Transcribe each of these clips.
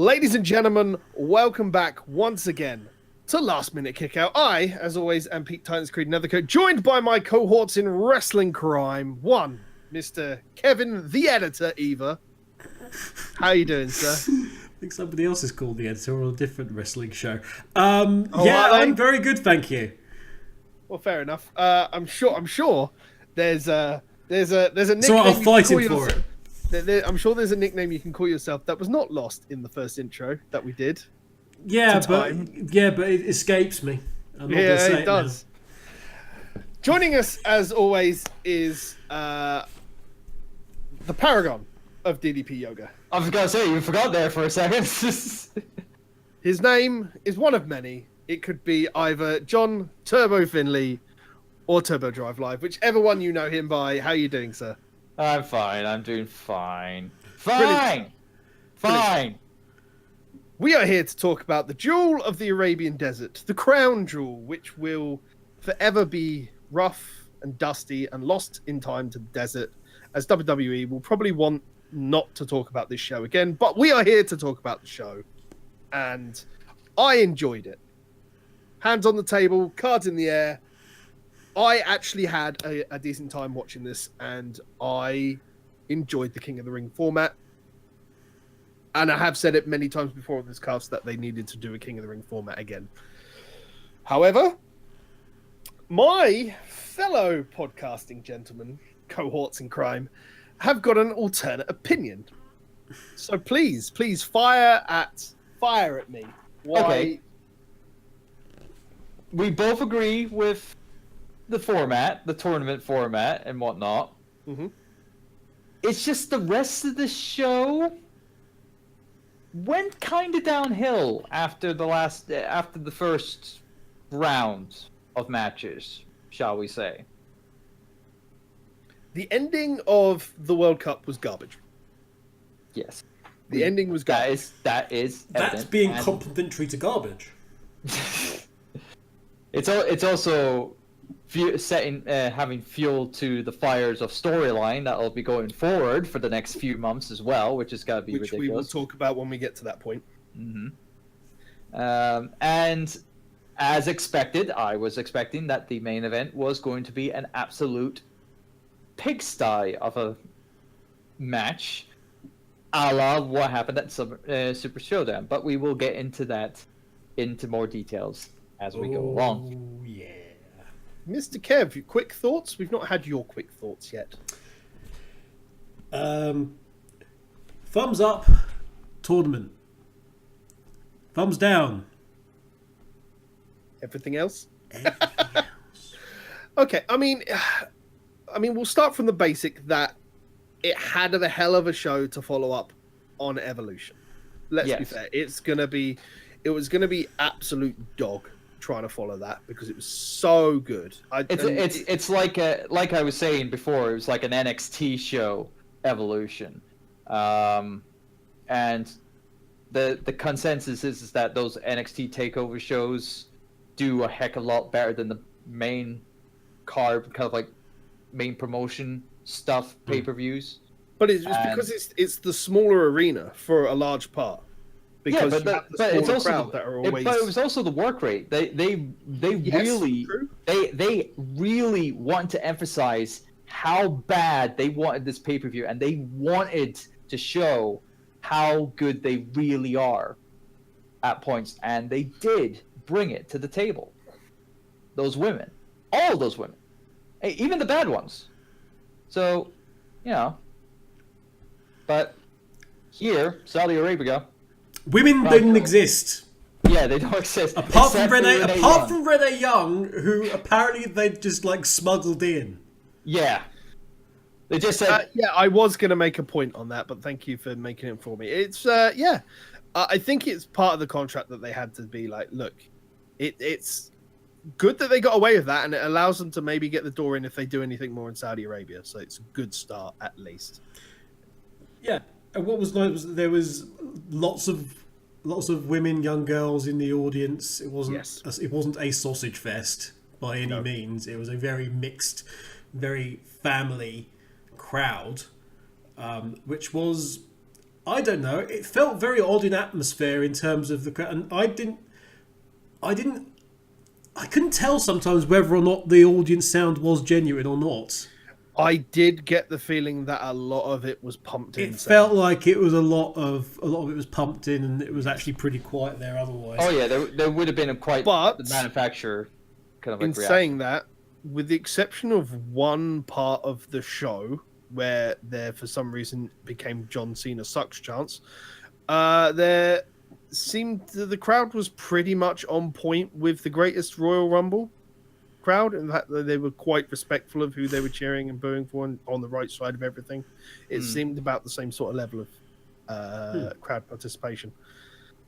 Ladies and gentlemen, welcome back once again to Last Minute Kickout. I, as always, am Pete Titans Creed Nethercoat, joined by my cohorts in wrestling crime. One, Mr. Kevin, the editor, Eva. How you doing, sir? I think somebody else is called the editor on a different wrestling show. I'm very good, thank you. Well, fair enough. I'm sure there's a nickname. So I'm fighting for it. I'm sure there's a nickname you can call yourself that was not lost in the first intro that we did. Yeah, but it escapes me. I'm not gonna say it does. Joining us, as always, is the paragon of DDP Yoga. I was gonna say, you forgot there for a second. His name is one of many. It could be either John Turbo Finley or Turbo Drive Live, whichever one you know him by. How are you doing, sir? I'm fine. I'm doing fine. Brilliant. Fine. We are here to talk about the Jewel of the Arabian Desert, the crown jewel, which will forever be rough and dusty and lost in time to the desert, as WWE will probably want not to talk about this show again. But we are here to talk about the show, and I enjoyed it. Hands on the table, cards in the air. I actually had a decent time watching this, and I enjoyed the King of the Ring format. And I have said it many times before on this cast that they needed to do a King of the Ring format again. However, my fellow podcasting gentlemen, cohorts in crime, have got an alternate opinion. So please fire at me. Why? Okay. We both agree with the format, the tournament format and whatnot. Mm-hmm. It's just the rest of the show went kind of downhill after the first round of matches, shall we say. The ending of the World Cup was garbage. Yes. The ending was garbage. That is evident. That's being complimentary to garbage. It's also having fuel to the fires of storyline that'll be going forward for the next few months as well, which is gotta be ridiculous. Which we will talk about when we get to that point. Mm-hmm. And as expected, I was expecting that the main event was going to be an absolute pigsty of a match, a la what happened at Super Showdown. But we will get into more details as we go along. Oh yeah. Mr. Kev, quick thoughts? We've not had your quick thoughts yet. Thumbs up, tournament. Thumbs down. Everything else? Everything else. Okay, I mean, we'll start from the basic that it had a hell of a show to follow up on Evolution. Let's be fair. It was gonna be absolute dog trying to follow that because it was so good. It's like I was saying before, it was like an NXT show Evolution, and the consensus is that those NXT takeover shows do a heck of a lot better than the main card, kind of like main promotion stuff pay-per-views. But it's just because it's the smaller arena for a large part. Because but it's also but it was also the work rate. They really want to emphasize how bad they wanted this pay-per-view, and they wanted to show how good they really are at points, and they did bring it to the table. Those women, all those women, even the bad ones. So, but here, Saudi Arabia. Women didn't exist. Yeah, they don't exist. Apart from Renee Young, who apparently they just smuggled in. Yeah. They just said... I was going to make a point on that, but thank you for making it for me. It's, I think it's part of the contract that they had to be like, look, it's good that they got away with that, and it allows them to maybe get the door in if they do anything more in Saudi Arabia. So it's a good start, at least. Yeah. And what was nice was there was lots of women, young girls in the audience. It wasn't a sausage fest by any means. It was a very mixed, very family crowd, which was I don't know. It felt very odd in atmosphere in terms of the crowd, and I couldn't tell sometimes whether or not the audience sound was genuine or not. I did get the feeling that a lot of it was pumped in. It felt like it was a lot of it was pumped in, and it was actually pretty quiet there otherwise. Oh yeah, there would have been the manufacturer kind of like in reaction. Saying that, with the exception of one part of the show where there for some reason became John Cena sucks chance, there seemed the crowd was pretty much on point with the greatest Royal Rumble crowd. In fact, they were quite respectful of who they were cheering and booing for, and on the right side of everything. It seemed about the same sort of level of crowd participation,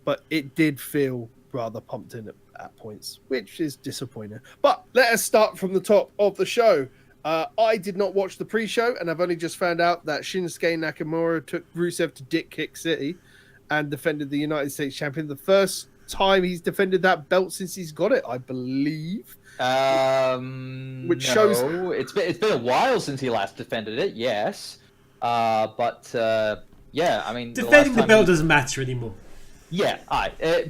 but it did feel rather pumped in at points, which is disappointing. But let us start from the top of the show. I did not watch the pre-show, and I've only just found out that Shinsuke Nakamura took Rusev to Dick Kick City and defended the United States champion. The first time he's defended that belt since he's got it, I believe. Which shows it's been a while since he last defended it. Yes, but yeah, I mean, defending the belt doesn't matter anymore. Yeah,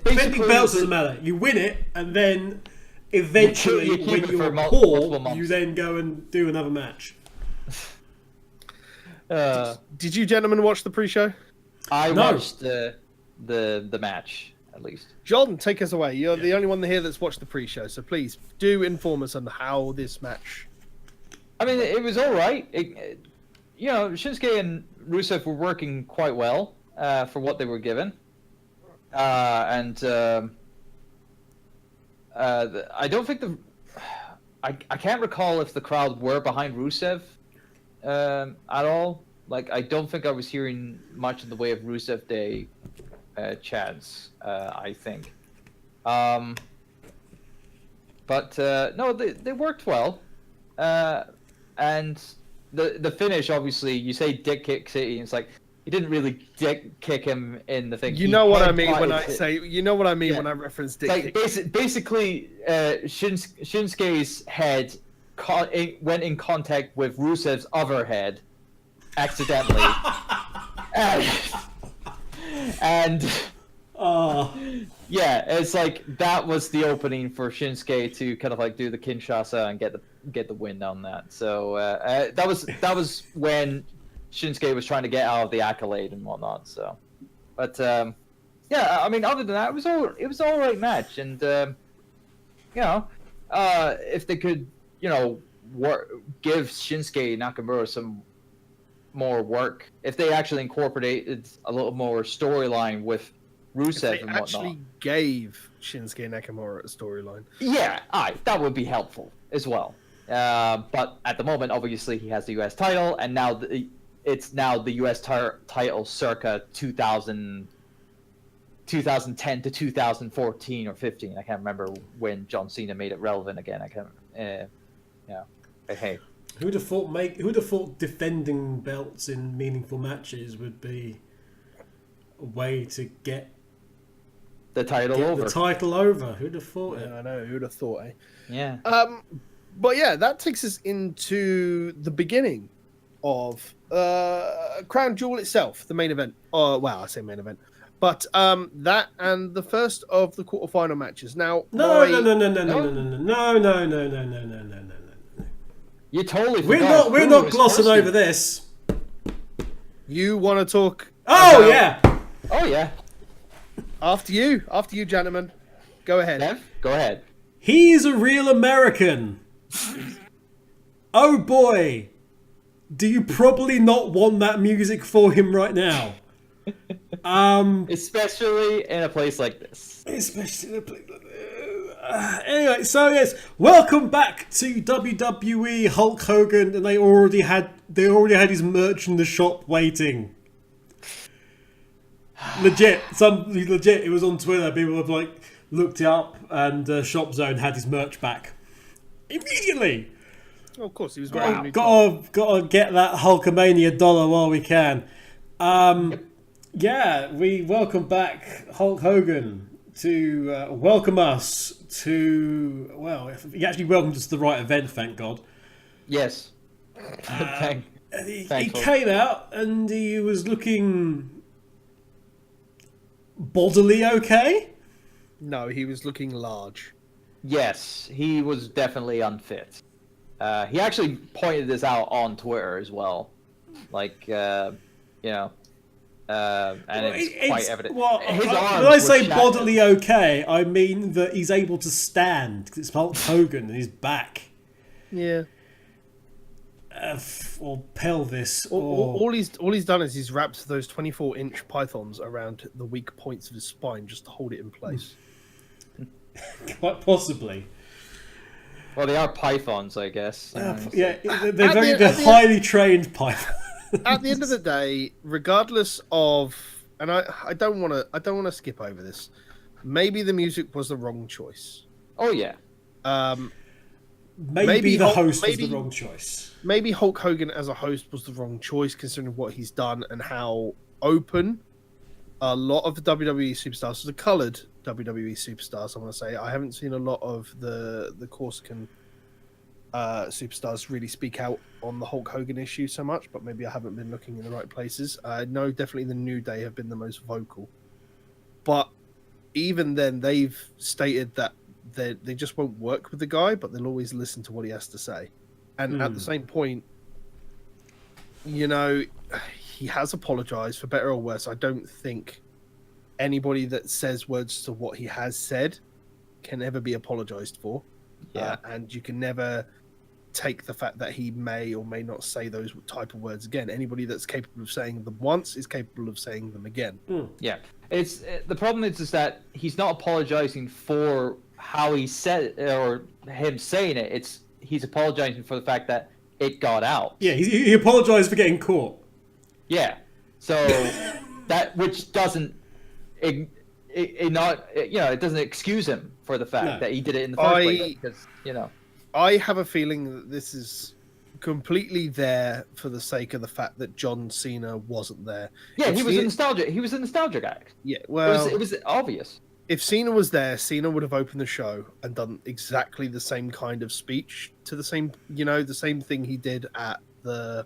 defending belts doesn't matter. You win it, and then eventually, when you're poor, you then go and do another match. Did you gentlemen watch the pre-show? I watched the match. At least, John, take us away. You're the only one here that's watched the pre-show, so please do inform us on how this match. I mean, it was all right. Shinsuke and Rusev were working quite well for what they were given, and I don't think I can't recall if the crowd were behind Rusev at all. Like, I don't think I was hearing much in the way of Rusev Day chants, I think. But no, they worked well. And the finish, obviously, you say Dick Kick City, and it's like, he didn't really dick kick him in the thing. You know what I mean when I say, when I reference Dick Kick. Basically, Shinsuke's head went in contact with Rusev's other head accidentally. And yeah, it's like that was the opening for Shinsuke to kind of like do the Kinshasa and get the win on that. So that was when Shinsuke was trying to get out of the accolade and whatnot. So, but yeah, I mean, other than that, it was all right match, and if they could, give Shinsuke Nakamura some more work, if they actually incorporated a little more storyline with Rusev and whatnot. Actually gave Shinsuke Nakamura a storyline. Yeah, that would be helpful as well. But at the moment, obviously, he has the U.S. title, and now it's the U.S. title circa 2010 to 2014 or 15. I can't remember when John Cena made it relevant again. I can't. Hey. Who'd have thought defending belts in meaningful matches would be a way to get the title over? The title over. Who'd have thought it? I know. Who'd have thought? Yeah. But yeah, that takes us into the beginning of Crown Jewel itself, the main event. Oh, wow, I say main event. But that and the first of the quarterfinal matches. Now, no. You totally forgot. We're not glossing over this. You want to talk? Oh yeah. Oh yeah. After you, gentlemen. Go ahead. Dev, go ahead. He's a real American. Oh boy, do you probably not want that music for him right now? Especially in a place like this. Anyway, so yes, welcome back to WWE. Hulk Hogan, and they already had his merch in the shop waiting. Legit. It was on Twitter. People have like looked it up, and Shop Zone had his merch back immediately. Oh, of course, he was wearing. Gotta get that Hulkamania dollar while we can. Yeah, we welcome back Hulk Hogan to welcome us to. Well, he actually welcomed us to the right event, thank God. Yes. He came out and he was looking bodily okay? No, he was looking large. Yes, he was definitely unfit. He actually pointed this out on Twitter as well. Like, and it's quite evident. Well, His when arms I were say shattered. bodily okay, I mean that he's able to stand, because it's Hulk Hogan and his back. Yeah. Or pelvis. All he's done is he's wrapped those 24-inch pythons around the weak points of his spine just to hold it in place. Quite possibly. Well, they are pythons, I guess. Yeah, they're highly trained pythons. At the end of the day, regardless of, and I don't want to skip over this. Maybe the music was the wrong choice. Oh yeah. Maybe the host was the wrong choice. Maybe Hulk Hogan as a host was the wrong choice, considering what he's done and how open a lot of the WWE superstars, the coloured WWE superstars, I want to say. I haven't seen a lot of the Corsican superstars really speak out on the Hulk Hogan issue so much, but maybe I haven't been looking in the right places. I know definitely the New Day have been the most vocal. But even then, they've stated that they just won't work with the guy, but they'll always listen to what he has to say. And at the same point, he has apologized, for better or worse. I don't think anybody that says words to what he has said can ever be apologized for. Yeah. And you can never take the fact that he may or may not say those type of words again. Anybody that's capable of saying them once is capable of saying them again. Yeah. The problem is that he's not apologizing for how he said it, or him saying it. He's apologizing for the fact that it got out. Yeah, he apologized for getting caught. Yeah. So that, which doesn't it doesn't excuse him for the fact that he did it in the first place, because I have a feeling that this is completely there for the sake of the fact that John Cena wasn't there. Yeah, he was a nostalgic act. Yeah, well, it was obvious. If Cena was there, Cena would have opened the show and done exactly the same kind of speech to the same thing he did at the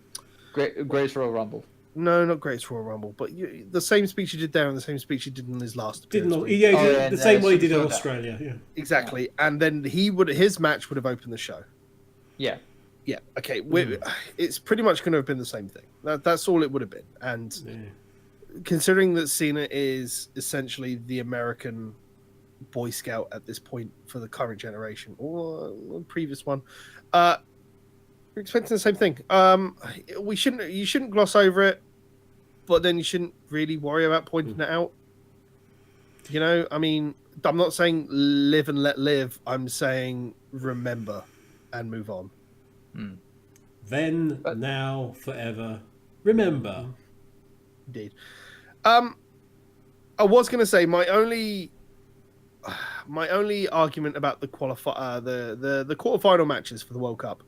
Greatest Royal Rumble. No, not Greatest Royal Rumble, but the same speech he did there and the same speech he did in his last appearance. The same way he did in Australia. Yeah, exactly. And then his match would have opened the show. Yeah. Yeah. Okay. It's pretty much going to have been the same thing. That's all it would have been. And considering that Cena is essentially the American Boy Scout at this point for the current generation or the previous one, you're expecting the same thing. You shouldn't gloss over it, but then you shouldn't really worry about pointing it out. I mean, I'm not saying live and let live. I'm saying remember and move on. Then, now, forever, remember. Indeed. I was going to say my only argument about the the quarterfinal matches for the World Cup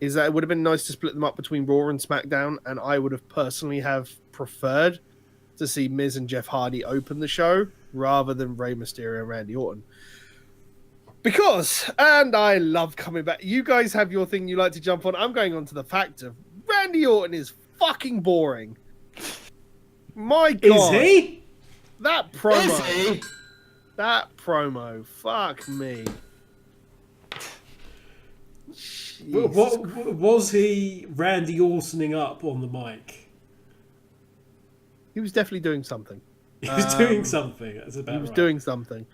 is that it would have been nice to split them up between Raw and SmackDown, and I would have personally have preferred to see Miz and Jeff Hardy open the show rather than Rey Mysterio and Randy Orton. Because, and I love coming back, you guys have your thing you like to jump on. I'm going on to the fact of Randy Orton is fucking boring. My God. Is he? That promo. Is he? That promo. Fuck me. What was he Randy Ortoning up on the mic? He was definitely doing something. He was doing something. That's about right. He was doing something.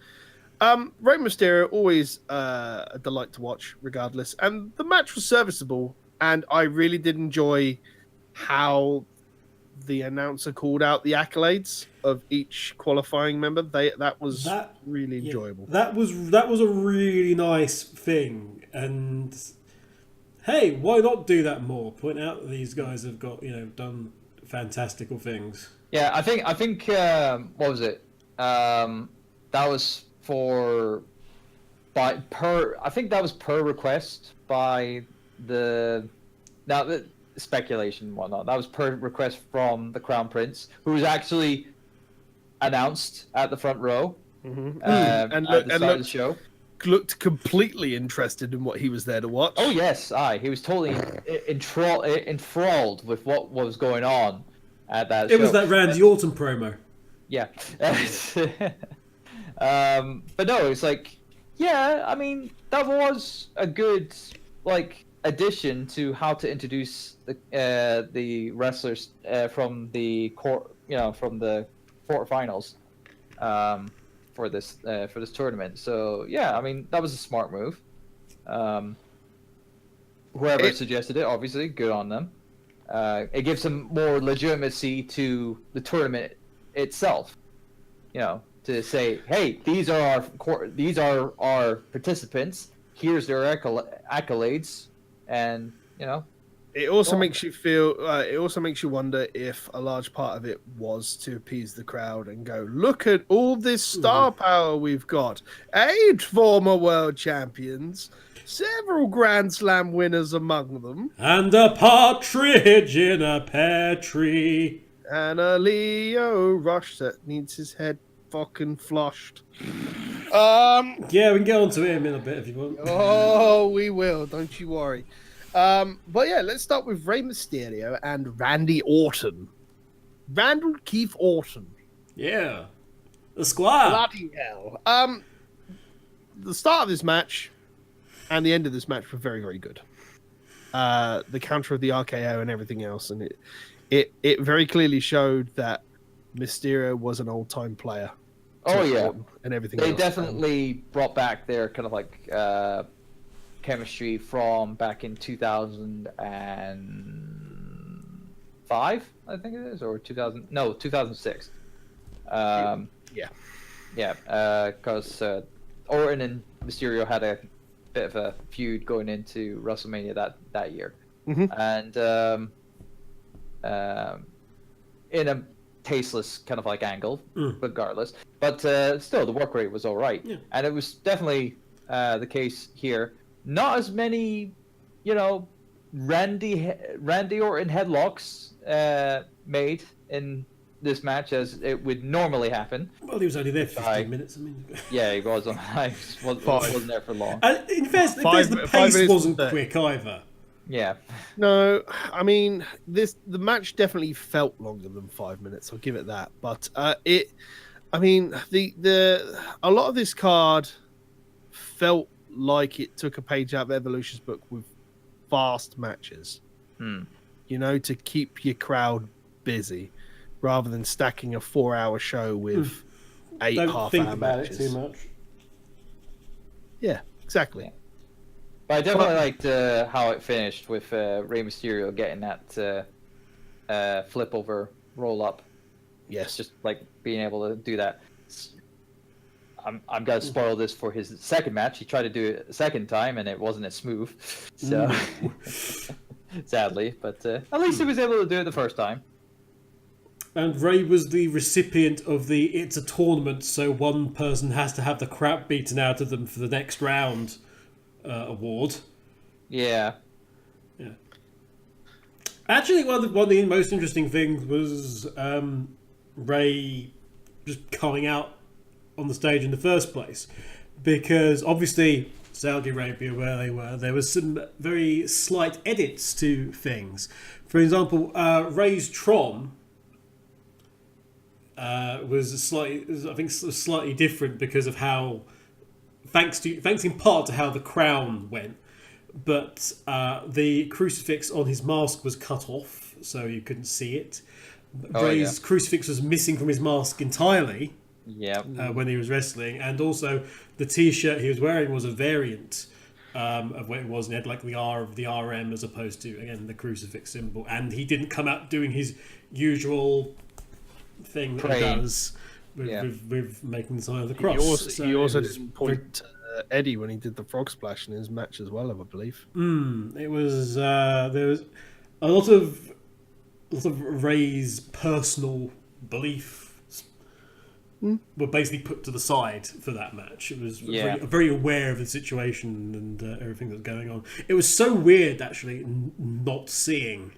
Rey Mysterio, always a delight to watch, regardless. And the match was serviceable, and I really did enjoy how the announcer called out the accolades of each qualifying member. That was really enjoyable. That was a really nice thing, and hey, why not do that more? Point out that these guys have got done fantastical things. Yeah, I think what was it? That was per request by the speculation and whatnot. That was per request from the Crown Prince, who was actually announced at the front row at the start of the show. Looked completely interested in what he was there to watch. Oh yes, he was totally enthralled with what was going on at that show. It was that Randy Orton promo. Yeah. But no, it's like, yeah, I mean, that was a good like addition to how to introduce the wrestlers from the from the quarterfinals for this tournament. So yeah, I mean, that was a smart move. Whoever suggested it, obviously, good on them. It gives some more legitimacy to the tournament itself. You know, to say, hey, these are our participants. Here's their accolades, and you know. It also makes you feel. It also makes you wonder if a large part of it was to appease the crowd and go, "Look at all this star power we've got! 8 former world champions, several Grand Slam winners among them, and a partridge in a pear tree, and a Leo Rush that needs his head fucking flushed." Yeah, we can get on to it in a bit if you want. Oh, we will. Don't you worry. But yeah, let's start with Rey Mysterio and Randy Orton. Randall Keith Orton. Yeah. The squad. Bloody hell. The start of this match and the end of this match were very, very good. The counter of the RKO and everything else, and it very clearly showed that Mysterio was an old-time player. Oh yeah. Orton and everything they else. Definitely brought back their kind of like chemistry from back in 2005, I think it is, or 2006. Yeah, because Orton and Mysterio had a bit of a feud going into WrestleMania that year, and in a tasteless kind of like angle, regardless. But still, the work rate was all right, and it was definitely the case here. Not as many, Randy Orton headlocks made in this match as it would normally happen. Well, he was only there for 15 minutes. I mean, yeah, he was. Wasn't there for long. In fairness, the pace wasn't quick either. Yeah. No, I mean the match definitely felt longer than 5 minutes. I'll give it that. But a lot of this card felt like it took a page out of Evolution's book with fast matches. To keep your crowd busy, rather than stacking a 4-hour show with 8 half-hour matches. It too much. Yeah, exactly. Yeah. But I definitely liked how it finished with Rey Mysterio getting that flip over roll up. Yes, just like being able to do that. I'm gonna spoil this for his second match. He tried to do it a second time and it wasn't as smooth. So sadly, but at least he was able to do it the first time. And Rey was the recipient of the "it's a tournament, so one person has to have the crap beaten out of them for the next round" award. Yeah. Actually, one of the most interesting things was Rey just coming out on the stage in the first place, because obviously Saudi Arabia, where they were, there was some very slight edits to things. For example, Rey's Tron was slightly different because of how, thanks in part to how the crown went, but the crucifix on his mask was cut off, so you couldn't see it. Rey's crucifix was missing from his mask entirely. Yeah. When he was wrestling, and also the T-shirt he was wearing was a variant of what it was, and it had like the R of the RM as opposed to, again, the crucifix symbol. And he didn't come out doing his usual thing that he does with making the sign of the cross. He also didn't point to Eddie when he did the frog splash in his match as well, I believe. It was there was a lot of Rey's personal belief were basically put to the side for that match. It was very aware of the situation and everything that was going on. It was so weird, actually, not seeing.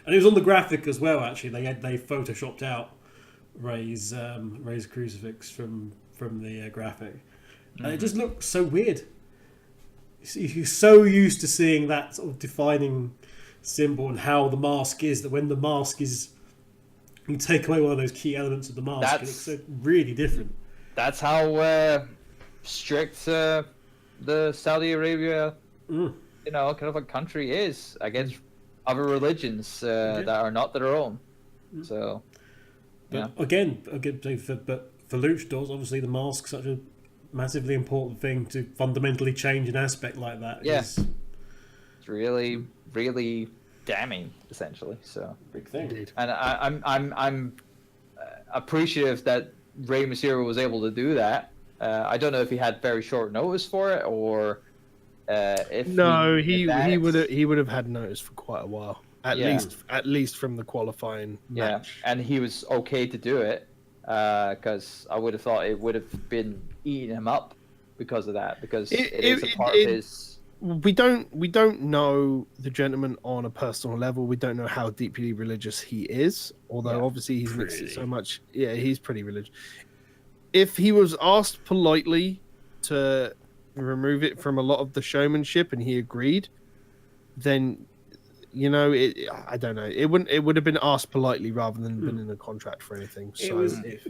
And it was on the graphic as well, actually. They photoshopped out Rey's crucifix from the graphic. And it just looked so weird. You're so used to seeing that sort of defining symbol and how the mask is, that when the mask is You take away one of those key elements of the mask, and it's really different. That's how strict the Saudi Arabia, kind of a country is against other religions that are not their own. So, but again, but for luchadors, obviously the mask's such a massively important thing to fundamentally change an aspect like that. Yeah, it's really, really damning, essentially. So big thing. Indeed. And I'm appreciative that Rey Mysterio was able to do that. I don't know if he had very short notice for it, or if he would have had notice for quite a while, at least from the qualifying match. And he was okay to do it because I would have thought it would have been eating him up because of that, because it is a part of his. We don't know the gentleman on a personal level. We don't know how deeply religious he is, although obviously he's mixed it so much. Yeah, he's pretty religious. If he was asked politely to remove it from a lot of the showmanship and he agreed, then I don't know. It would have been asked politely rather than been in a contract for anything. So,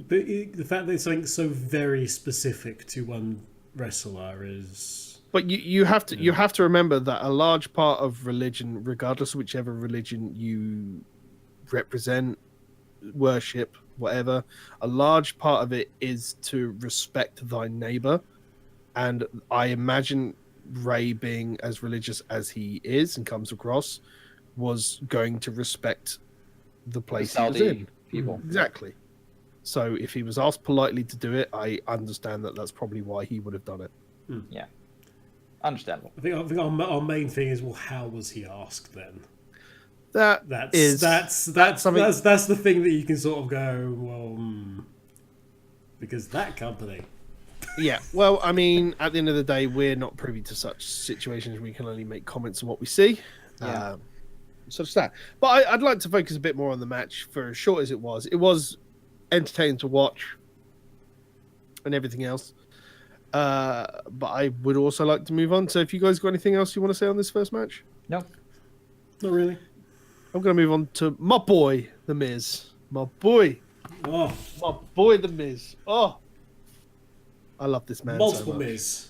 but the fact that it's something so very specific to one wrestler is. But you have to remember that a large part of religion, regardless of whichever religion you represent, worship, whatever, a large part of it is to respect thy neighbor. And I imagine Rey, being as religious as he is and comes across, was going to respect the place he was in. People. Exactly. So if he was asked politely to do it, I understand that that's probably why he would have done it. Yeah. Understandable. I think our main thing is, well, how was he asked then? That's the thing that you can sort of go, well, because that company. Yeah, well, I mean, at the end of the day, we're not privy to such situations. We can only make comments on what we see. Yeah. So it's that. But I'd like to focus a bit more on the match. For as short as it was entertaining to watch and everything else. But I would also like to move on. So if you guys got anything else you want to say on this first match? No. Not really. I'm going to move on to my boy, The Miz. My boy. Oh. My boy, The Miz. Oh. I love this man Multiple so much. Miz.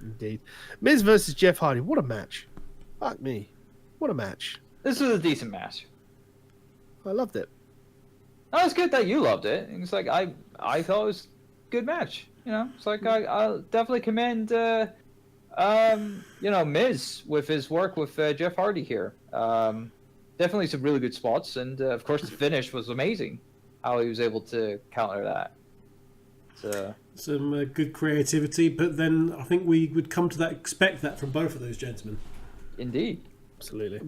Indeed. Miz versus Jeff Hardy. What a match. Fuck me. What a match. This was a decent match. I loved it. No, it's good that you loved it. It's like I thought it was a good match. It's like I'll definitely commend Miz with his work with Jeff Hardy here. Definitely some really good spots, and of course the finish was amazing. How he was able to counter that. So some good creativity, but then I think we would come to expect that from both of those gentlemen. Indeed, absolutely.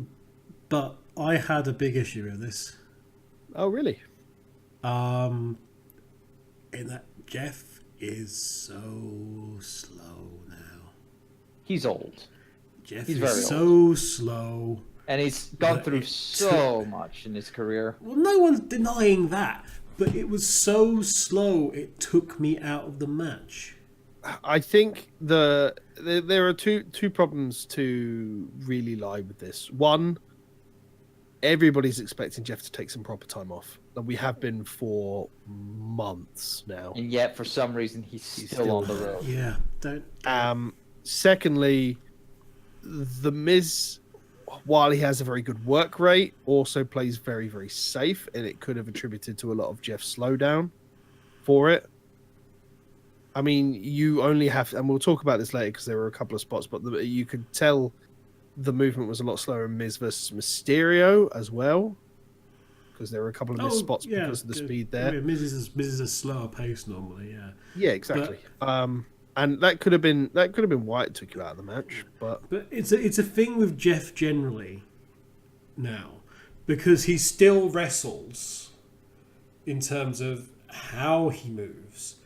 But I had a big issue with this. Oh, really? In that Jeff is so slow now. He's old. Jeff he's is very so old. Slow. And he's gone through so much in his career. Well, no one's denying that. But it was so slow, it took me out of the match. I think there are two problems to really lie with this. One, everybody's expecting Jeff to take some proper time off. And we have been for months now. And yet, for some reason, he's still on the road. Yeah. Secondly, The Miz, while he has a very good work rate, also plays very, very safe, and it could have attributed to a lot of Jeff's slowdown for it. I mean, you only have, and we'll talk about this later because there were a couple of spots, but you could tell the movement was a lot slower in Miz versus Mysterio as well, because there were a couple of missed spots because of the speed there. Yeah, Miz is a slower pace normally, yeah. Yeah, exactly. And that could have been why it took you out of the match. But it's a thing with Jeff generally now, because he still wrestles in terms of how he moves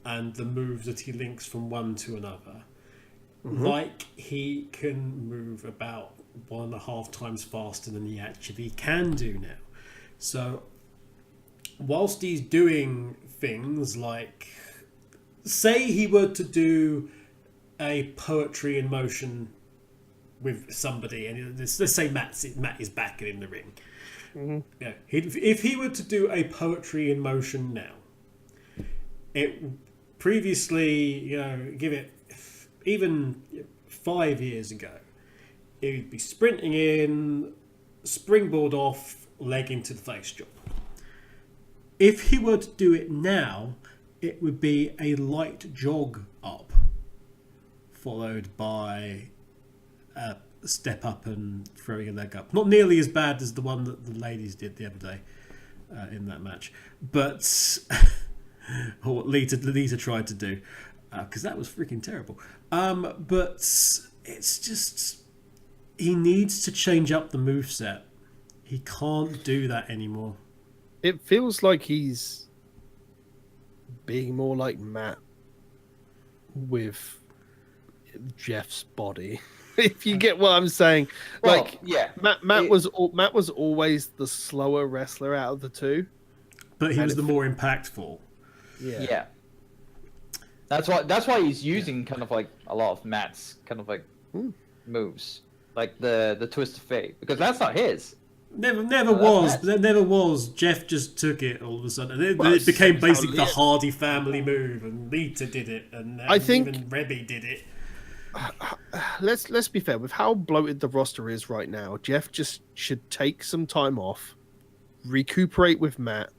and the moves that he links from one to another. Mm-hmm. Like he can move about 1.5 times faster than he actually can do now. So whilst he's doing things like, say he were to do a poetry in motion with somebody, and let's say Matt is back in the ring. Mm-hmm. Yeah, if he were to do a poetry in motion now, it previously, give it even 5 years ago, it would be sprinting in, springboard off, leg into the face job. If he were to do it now, it would be a light jog up, followed by a step up and throwing a leg up. Not nearly as bad as the one that the ladies did the other day in that match, but or what Lita tried to do, because that was freaking terrible. But it's just, he needs to change up the moveset. He can't do that anymore. It feels like he's being more like Matt with Jeff's body. If you get what I'm saying. Well, like, yeah. Matt was always the slower wrestler out of the two. But he was the more impactful. Yeah. That's why he's using kind of like a lot of Matt's kind of like moves. Like the twist of fate. Because that's not his. Never was. There never was. Jeff just took it all of a sudden. It became basically the Hardy family move, and Lita did it, and I think even Rebby did it. Let's be fair. With how bloated the roster is right now, Jeff just should take some time off, recuperate with Matt.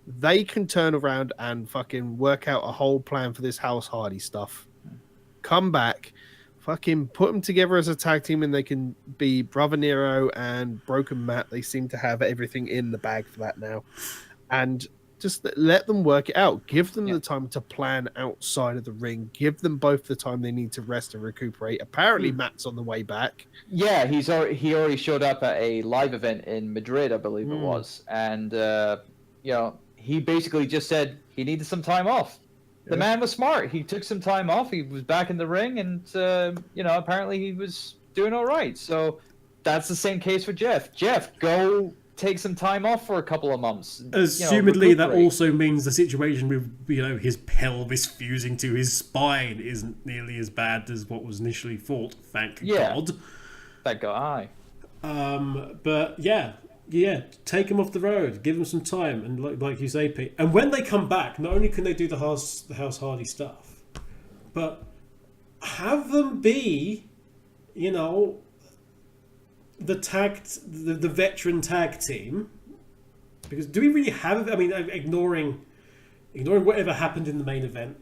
They can turn around and fucking work out a whole plan for this House Hardy stuff. Come back. Fucking put them together as a tag team, and they can be Brother Nero and Broken Matt. They seem to have everything in the bag for that now. And just let them work it out. Give them the time to plan outside of the ring. Give them both the time they need to rest and recuperate. Apparently, Matt's on the way back. Yeah, he already showed up at a live event in Madrid, I believe it was. And, he basically just said he needed some time off. The man was smart. He took some time off. He was back in the ring, and apparently he was doing all right. So that's the same case for Jeff. Jeff, go take some time off for a couple of months. Assumedly, that also means the situation with his pelvis fusing to his spine isn't nearly as bad as what was initially thought. Thank God. Thank God. But yeah, take him off the road, give him some time, and like you say, Pete. And when they come back, not only can they do the House Hardy stuff, but have them be, the veteran tag team. Because do we really have it? I mean, ignoring whatever happened in the main event,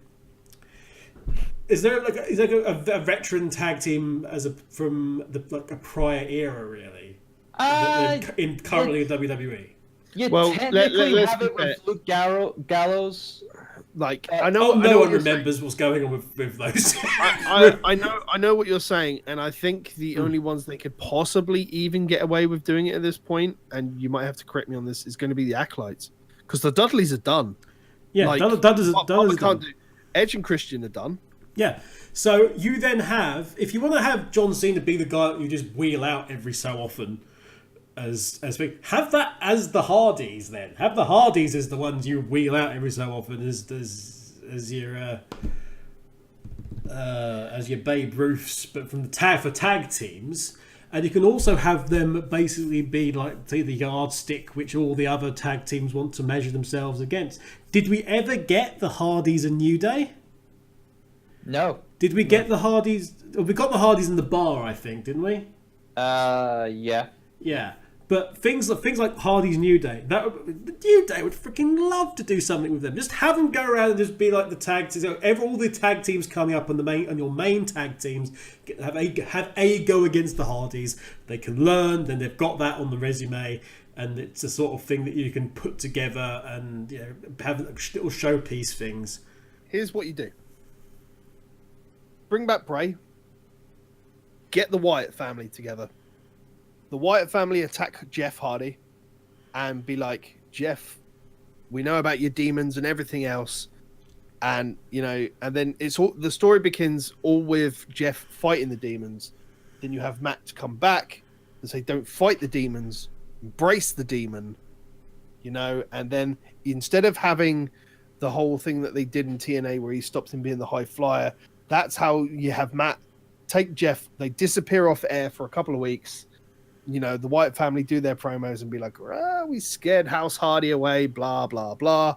is there a veteran tag team from a prior era really? Currently in WWE. You technically have it with Luke Gallows. I know no one remembers what's going on with those. I know what you're saying, and I think the only ones they could possibly even get away with doing it at this point, and you might have to correct me on this, is going to be the Acolytes, because the Dudleys are done. Yeah, Dudleys are done. Edge and Christian are done. Yeah. So you then have, if you want to have John Cena be the guy that you just wheel out every so often, have that as the Hardys then. Have the Hardys as the ones you wheel out every so often as your Babe Ruths, but from for tag teams. And you can also have them basically be like the yardstick which all the other tag teams want to measure themselves against. Did we ever get the Hardys and New Day? No. Did we get the Hardys? We got the Hardys in the bar, I think, didn't we? Yeah. Yeah. But things like Hardy's New Day, the New Day would freaking love to do something with them. Just have them go around and just be like the tag teams. All the tag teams coming up on your main tag teams have a go against the Hardys. They can learn, then they've got that on the resume, and it's a sort of thing that you can put together and have little showpiece things. Here's what you do: bring back Bray. Get the Wyatt family together. The Wyatt family attack Jeff Hardy and be like, Jeff, we know about your demons and everything else. And, and then the story begins all with Jeff fighting the demons. Then you have Matt to come back and say, don't fight the demons, embrace the demon, and then instead of having the whole thing that they did in TNA where he stops him being the high flyer, that's how you have Matt take Jeff, they disappear off air for a couple of weeks. You know, the Wyatt family do their promos and be like, we scared House Hardy away, blah, blah, blah.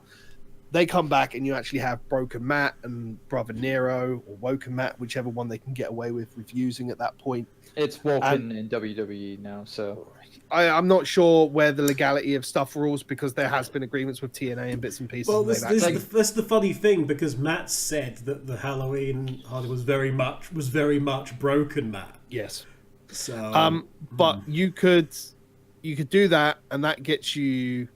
They come back and you actually have Broken Matt and Brother Nero or Woken Matt, whichever one they can get away with using at that point. It's Woken in WWE now, so... I'm not sure where the legality of stuff rules because there has been agreements with TNA and bits and pieces. Well, that's the funny thing because Matt said that the Halloween Hardy was very much Broken Matt. Yes. So, but you could do that, and that gets you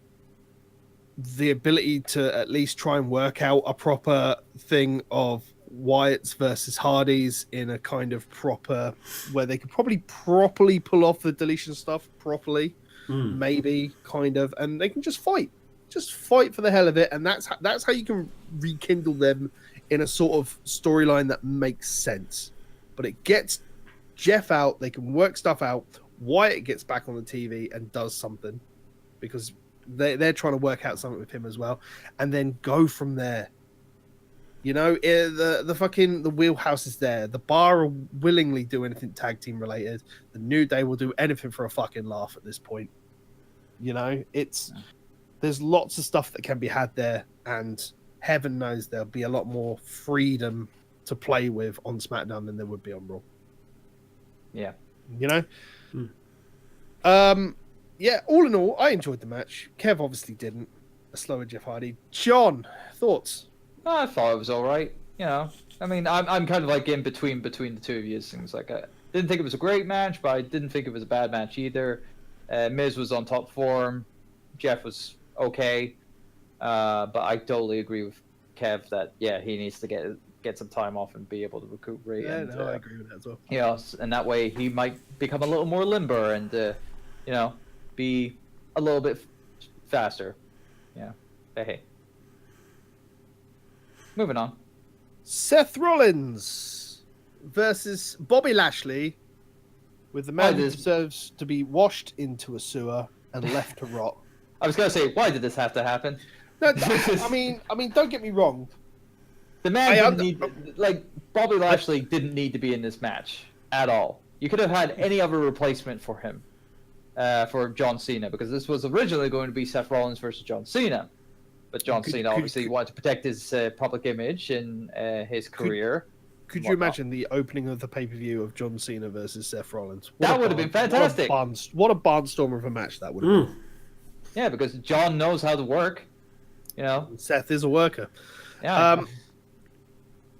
the ability to at least try and work out a proper thing of Wyatt's versus Hardy's in a kind of proper where they could probably properly pull off the deletion stuff properly, maybe kind of, and they can just fight for the hell of it, and that's how you can rekindle them in a sort of storyline that makes sense. But it gets Jeff out, they can work stuff out. Wyatt gets back on the TV and does something because they're trying to work out something with him as well, and then go from there. You know, the wheelhouse is there. The Bar will willingly do anything tag team related. The New Day will do anything for a fucking laugh at this point. You know, there's lots of stuff that can be had there, and heaven knows there'll be a lot more freedom to play with on SmackDown than there would be on Raw. Yeah. You know? Yeah, all in all, I enjoyed the match. Kev obviously didn't. A slower Jeff Hardy. John, thoughts? I thought it was all right. You know, I mean, I'm kind of like in between the two of you. Things like I didn't think it was a great match, but I didn't think it was a bad match either. Miz was on top form. Jeff was okay. But I totally agree with Kev that, yeah, he needs to get some time off and be able to recuperate. Yeah, and, I agree with that as well. You know, and that way he might become a little more limber and, you know, be a little bit faster. Yeah. Hey. Moving on. Seth Rollins versus Bobby Lashley with the man who deserves to be washed into a sewer and left to rot. I was going to say, why did this have to happen? No, I mean, don't get me wrong. The man Bobby Lashley didn't need to be in this match at all. You could have had any other replacement for him, for John Cena, because this was originally going to be Seth Rollins versus John Cena. But John Cena obviously wanted to protect his public image and his career. Could you imagine the opening of the pay-per-view of John Cena versus Seth Rollins? That would have been fantastic. What a barnstormer of a match that would have been. Yeah, because John knows how to work. You know, Seth is a worker. Yeah.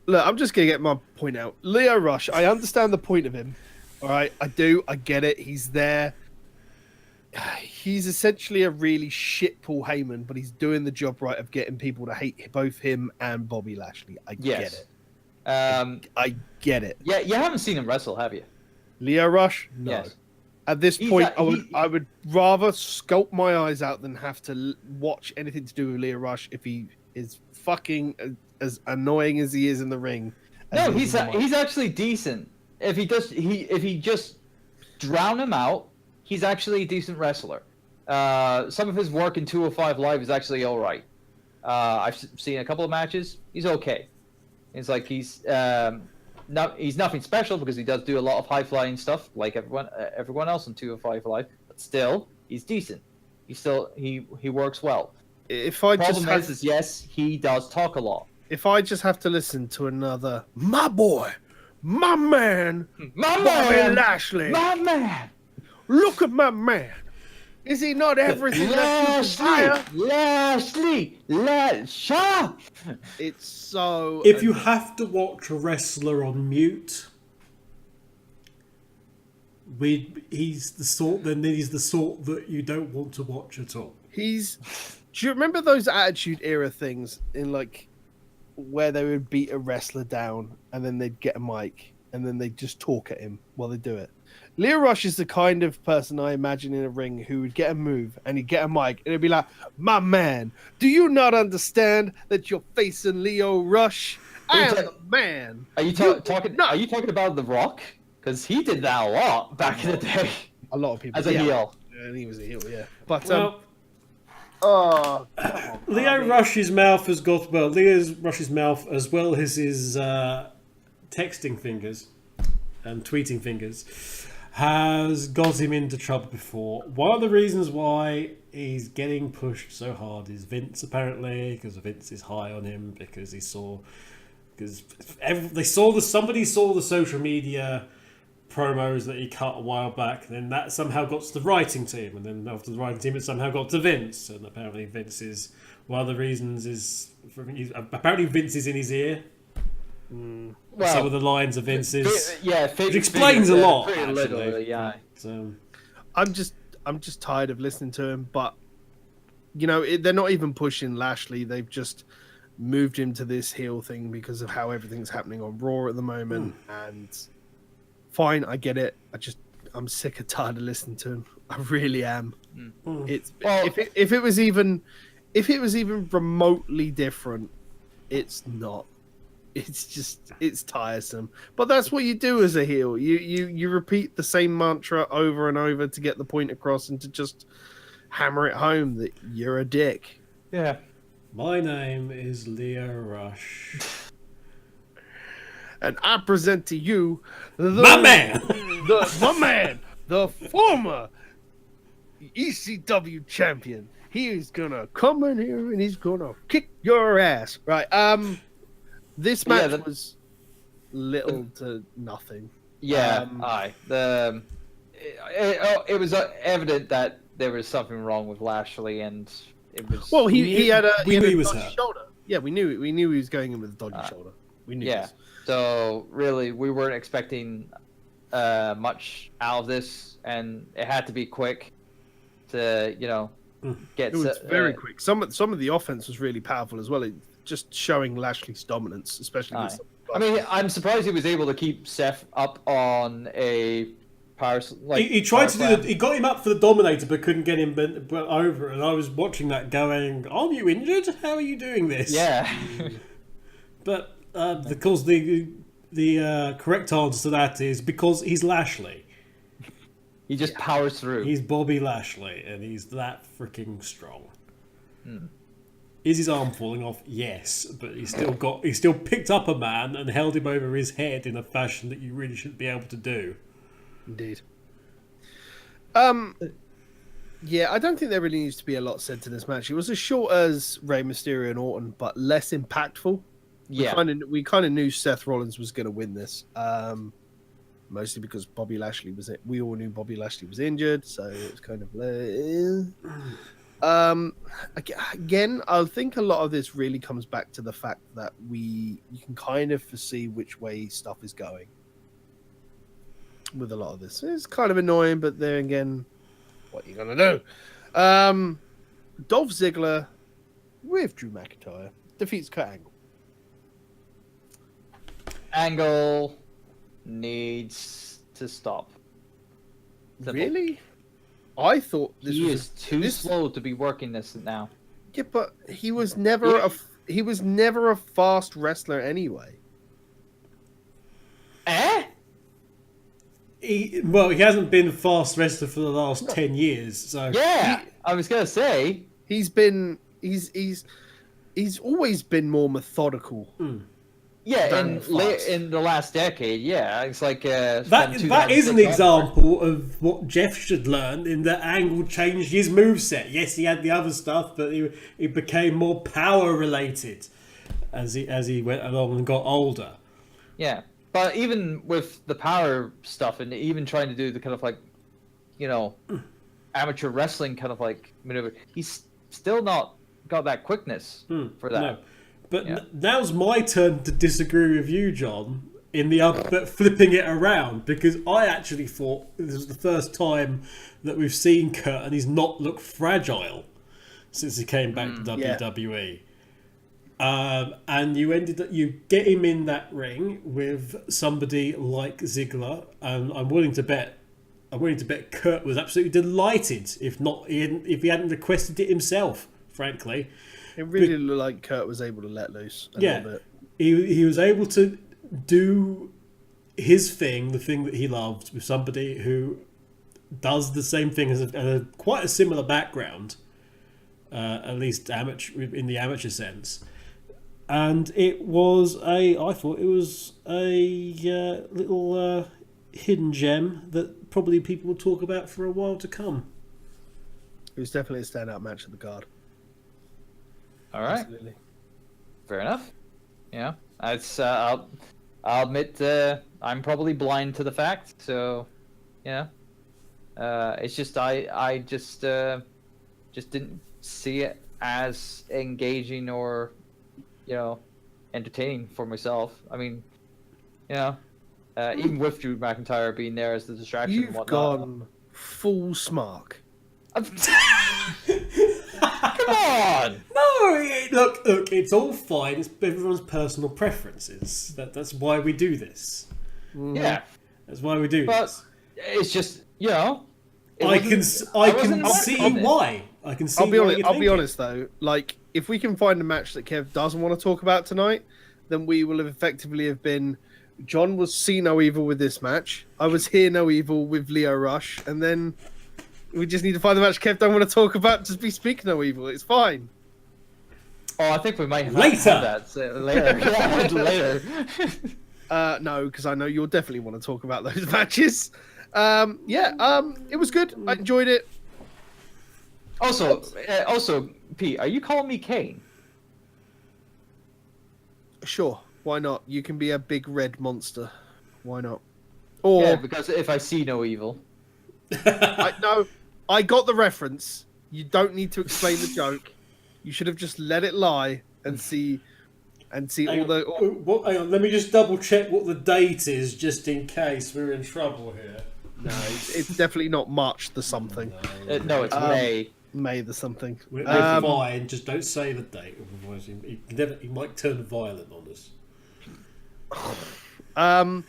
Look, I'm just gonna get my point out. Leo Rush, I understand the point of him. All right, I do. I get it. He's there. He's essentially a really shit Paul Heyman, but he's doing the job right of getting people to hate both him and Bobby Lashley. I get it. I get it. Yeah, you haven't seen him wrestle, have you? Leo Rush? No. Yes. At this point, I would rather sculpt my eyes out than have to watch anything to do with Leo Rush if he is fucking as annoying as he is in the ring. No, he's actually decent. If he just drown him out, he's actually a decent wrestler. Some of his work in 205 Live is actually all right. I've seen a couple of matches. He's okay. It's like he's nothing special because he does do a lot of high flying stuff like everyone else in 205 Live. But still, he's decent. He works well. Problem is, yes, he does talk a lot. If I just have to listen to another, my boy, my man, Bobby Lashley, my man. Look at my man. Is he not everything that you desire? Lashley, shut up. It's so... If you have to watch a wrestler on mute, he's the sort that you don't want to watch at all. Do you remember those Attitude Era things in like where they would beat a wrestler down and then they'd get a mic and then they'd just talk at him while they do it? Leo Rush is the kind of person I imagine in a ring who would get a move and he'd get a mic and it'd be like, my man, do you not understand that you're facing Leo Rush? I am the man. Are you talking? Are you talking about The Rock? Because he did that a lot back in the day. A lot of people as a heel. Yeah, and he was a heel, yeah. But Leo Rush's mouth has got Leo Rush's mouth as well as his texting fingers and tweeting fingers has got him into trouble before. One of the reasons why he's getting pushed so hard is Vince, apparently, because Vince is high on him because somebody saw the social media promos that he cut a while back, and then that somehow got to the writing team, and then after the writing team, it somehow got to Vince, and apparently Vince is one of the reasons is apparently Vince is in his ear. Well, some of the lines of Vince's, which explains a lot. Actually, I'm just tired of listening to him, but they're not even pushing Lashley. They've just moved him to this heel thing because of how everything's happening on Raw at the moment, and fine, I get it. I'm sick and tired of listening to him. I really am. If it was even remotely different, it's not. It's tiresome. But that's what you do as a heel. You repeat the same mantra over and over to get the point across and to just hammer it home that you're a dick. Yeah. My name is Leah Rush. And I present to you my man, the former ECW champion. He is gonna come in here and he's gonna kick your ass. Right. This match was little to nothing. Yeah. It was evident that there was something wrong with Lashley, and it was. Well, he had a dodgy hurt. shoulder. Yeah, we knew he was going in with a dodgy shoulder. We knew. Yeah. This. So really, we weren't expecting much out of this, and it had to be quick to get. It was very quick. Some of the offense was really powerful as well. Just showing Lashley's dominance, especially. I mean, I'm surprised he was able to keep Seth up on a power. He tried to do. He got him up for the Dominator, but couldn't get him bent over. And I was watching that, going, "Aren't you injured? How are you doing this?" Yeah. But of course, the correct answer to that is because he's Lashley. He just powers through. He's Bobby Lashley, and he's that freaking strong. Is his arm falling off? Yes, but he still picked up a man and held him over his head in a fashion that you really shouldn't be able to do. Indeed. Yeah, I don't think there really needs to be a lot said to this match. It was as short as Rey Mysterio and Orton, but less impactful. Yeah, we kind of knew Seth Rollins was going to win this, mostly because Bobby Lashley was it. We all knew Bobby Lashley was injured, so it was kind of. Again, I think a lot of this really comes back to the fact that you can kind of foresee which way stuff is going with a lot of this. It's kind of annoying, but then again, what are you gonna do? Dolph Ziggler with Drew McIntyre defeats Kurt Angle. Angle needs to stop. Simple. Really? I thought he is too slow to be working this now. Yeah, but he was never a fast wrestler anyway. He hasn't been a fast wrestler for the last 10 years. So yeah, I was gonna say he's always been more methodical. Yeah, in the last decade, it's like that is an example of what Jeff should learn. In that Angle changed his moveset. Yes, he had the other stuff, but he became more power related as he went along and got older. Yeah, but even with the power stuff, and even trying to do the kind of like, amateur wrestling kind of like maneuver, he's still not got that quickness for that. No. But now's my turn to disagree with you, John, but flipping it around, because I actually thought this was the first time that we've seen Kurt and he's not looked fragile since he came back to WWE. And you get him in that ring with somebody like Ziggler, and I'm willing to bet Kurt was absolutely delighted if he hadn't requested it himself, frankly. It really looked like Kurt was able to let loose a little bit. He was able to do his thing, the thing that he loved, with somebody who does the same thing as quite a similar background, at least in the amateur sense. And I thought it was a little hidden gem that probably people will talk about for a while to come. It was definitely a standout match of the card. All right. Absolutely. Fair enough. Yeah, I'll admit I'm probably blind to the fact. So, yeah. It's just I just didn't see it as engaging or, entertaining for myself. I mean, even with Drew McIntyre being there as the distraction and You've whatnot. gone full smark. Come on! No, look, it's all fine. It's everyone's personal preferences. That's why we do this. Yeah. That's why we do But this. it's just, I can see why. I can see I'll be why honest. you're I'll be thinking. honest though. Like, if we can find a match that Kev doesn't want to talk about tonight, then we will have effectively have been. John was see no evil with this match. I was hear no evil with Leo Rush, and then we just need to find the match Kev don't want to talk about. Just be speak no evil. It's fine. Oh, I think we might have Later. that later. Yeah, later. No, because I know you'll definitely want to talk about those matches. It was good. I enjoyed it. Also, Pete, are you calling me Kane? Sure, why not? You can be a big red monster. Why not? Or Yeah, because if I see no evil. I got the reference. You don't need to explain the joke. You should have just let it lie and see Hang all the. hang on, let me just double check what the date is, just in case we're in trouble here. No, it's definitely not March the something. No, it's May. May the something. We're fine. Just don't say the date, otherwise he might turn violent on us. I'm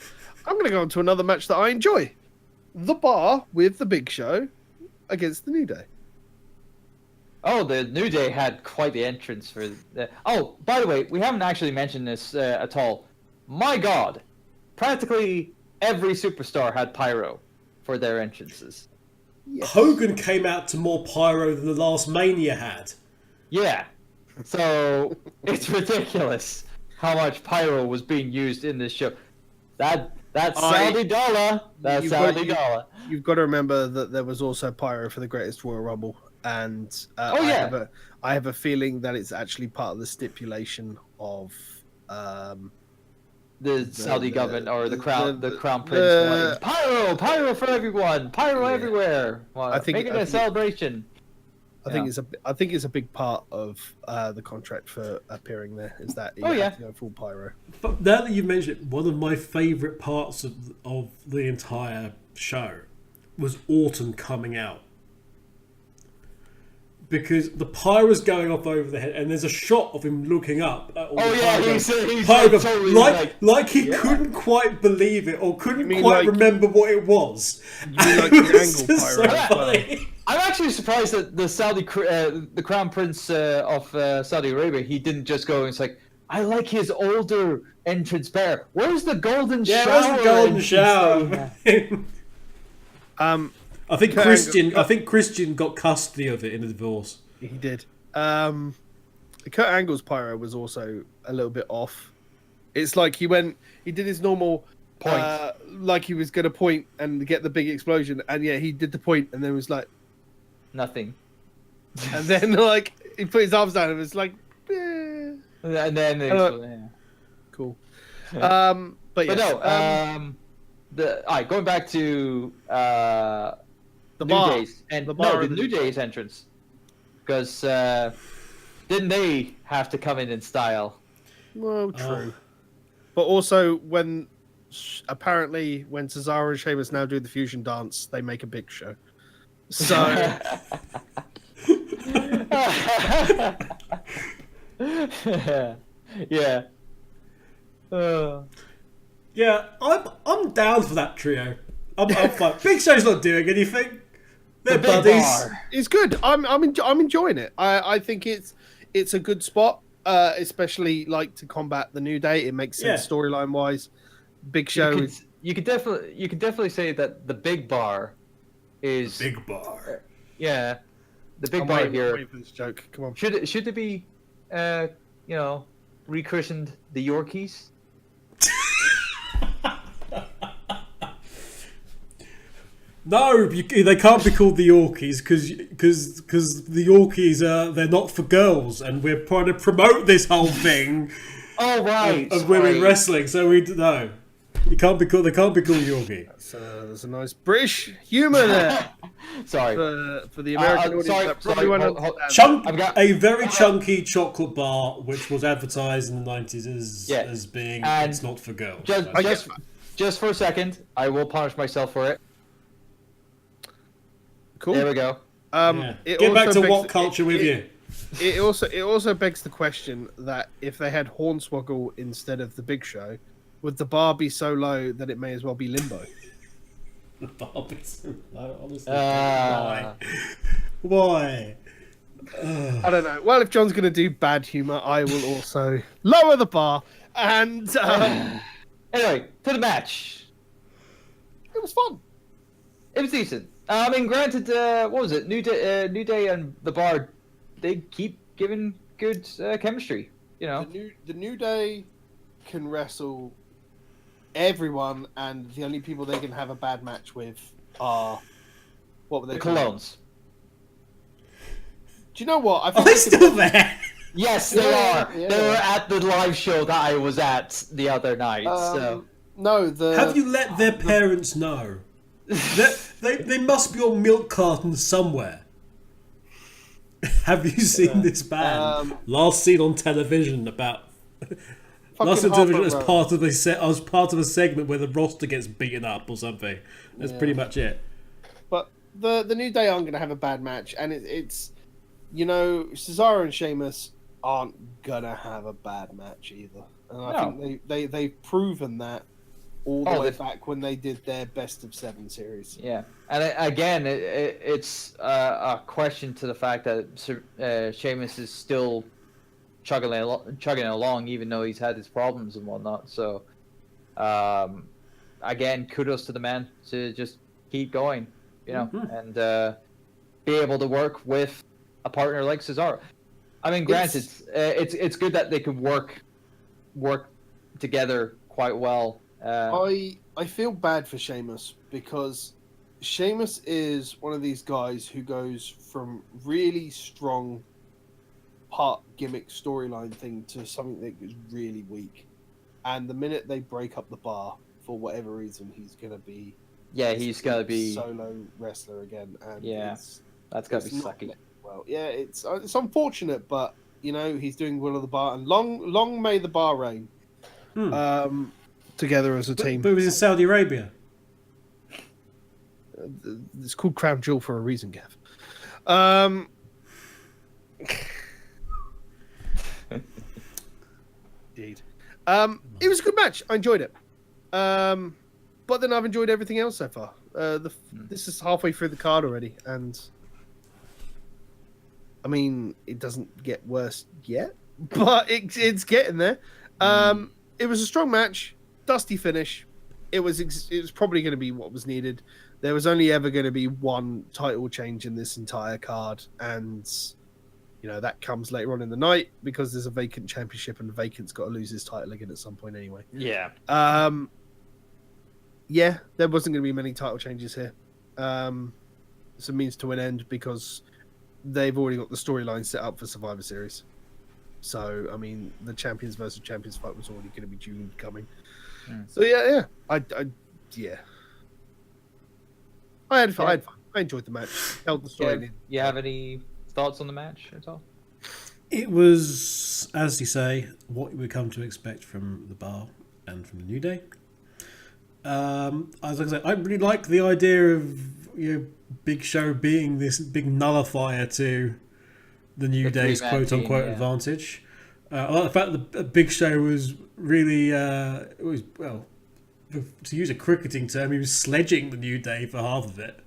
going to go on to another match that I enjoy. The Bar with the Big Show against the New Day. Oh, the New Day had quite the entrance for. Oh, by the way, we haven't actually mentioned this at all. My God, practically every superstar had pyro for their entrances. Yes. Hogan came out to more pyro than the last Mania had. Yeah, so it's ridiculous how much pyro was being used in this show. That's Saudi dollar. That's Saudi dollar. You've got to remember that there was also pyro for the Greatest Royal Rumble, and yeah. I have a feeling that it's actually part of the stipulation of The Saudi government or the crown prince wanting pyro for everyone, pyro everywhere. Well, I think- make it I a think- celebration. I think it's a big part of the contract for appearing there is that you Oh, have yeah. to go full pyro. But now that you've mentioned it, one of my favourite parts of the entire show was Orton coming out. Because the pyro's going off over the head, and there's a shot of him looking up at all the pyro. he's Pyro, totally like he couldn't quite believe it or couldn't mean quite like- remember what it was. You mean like It the was angle just pyro so as well. funny. I'm actually surprised that the the crown prince of Saudi Arabia, he didn't just go and it's like, I like his older entrance better. Where's the golden Yeah, shower? it was a golden entrance shower. thing? I think Kurt Christian got custody of it in a divorce. He did. Kurt Angle's pyro was also a little bit off. It's like he did his normal Point. like he was going to point and get the big explosion, and yeah, he did the point, and then was like, Nothing. and then like he put his arms down, and it was like, eh. And then Hello. Cool. But But yes, no, going back to the New bar, Day's and the bar the of the- New Day's entrance, because didn't they have to come in style? Well, true. But also when apparently when Cesaro and Sheamus now do the fusion dance, they make a big show. So Yeah. Yeah, I'm down for that trio. I'm fine. Big Show's not doing anything. They're The big buddies. bar. it's good. I'm enjoying it. I think it's a good spot, especially like to combat the New Day. It makes sense storyline wise. Big Show is You could definitely say that the big bar is Big bar. yeah, the big I'm bar waiting- here. waiting for this joke. Come on. Should it be rechristened the Yorkies? No, they can't be called the Yorkies because the Yorkies they're not for girls, and we're trying to promote this whole thing. Oh right, of women wrestling. So no, they can't be called Yorkie. There's a nice British humour there. Sorry for the American audience. A very chunky chocolate bar, which was advertised in the 90s as being it's not for girls. Just for a second, I will punish myself for it. Cool. There we go. Get back to what culture with you. It also begs the question that if they had Hornswoggle instead of the Big Show, would the bar be so low that it may as well be Limbo? The bar be so low, honestly. Why? I don't know. Well, if John's going to do bad humour, I will also lower the bar. And anyway, to the match. It was fun. It was decent. I mean, granted, what was it? New Day and the Bar, they keep giving good chemistry. You know, the New Day can wrestle everyone, and the only people they can have a bad match with are what were they? The Colognes. Do you know what? Are they still there? Yes, they are. Yeah. They were at the live show that I was at the other night. No, have you let their parents know? They must be on milk cartons somewhere. Have you seen this band? Last seen on television about. Last seen on television as part of a segment where the roster gets beaten up or something. That's pretty much it. But the New Day aren't going to have a bad match, and it's Cesaro and Sheamus aren't gonna have a bad match either, and I think they've proven that. All the way back when they did their best of 7 series. Yeah, and again, it's a question to the fact that Sheamus is still chugging along, even though he's had his problems and whatnot. So, again, kudos to the man to just keep going, and be able to work with a partner like Cesaro. I mean, granted, it's good that they could work together quite well. I feel bad for Sheamus because Sheamus is one of these guys who goes from really strong part gimmick storyline thing to something that is really weak, and the minute they break up the bar for whatever reason, he's gonna be he's gonna be solo wrestler again, and that's gonna be sucky. Well, yeah, it's unfortunate, but he's doing well at the bar, and long may the bar reign. Together as a team. But it was in Saudi Arabia. It's called Crown Jewel for a reason, Gav. Indeed. It was a good match. I enjoyed it. But then I've enjoyed everything else so far. This is halfway through the card already, and I mean, it doesn't get worse yet, but it's getting there. It was a strong match. Dusty finish. It was probably going to be what was needed. There was only ever going to be one title change in this entire card, and that comes later on in the night because there's a vacant championship, and the vacant's got to lose his title again at some point anyway. Yeah. There wasn't going to be many title changes here. It's a means to an end because they've already got the storyline set up for Survivor Series. So I mean, the champions versus champions fight was already going to be June coming. So I had fun. I enjoyed the match. Held the story. You have any thoughts on the match at all? It was, as you say, what we come to expect from the Bar and from the New Day. As I say, I really like the idea of Big Show being this big nullifier to the New Day's quote unquote advantage. I like the fact that the Big Show was really, to use a cricketing term, he was sledging the New Day for half of it.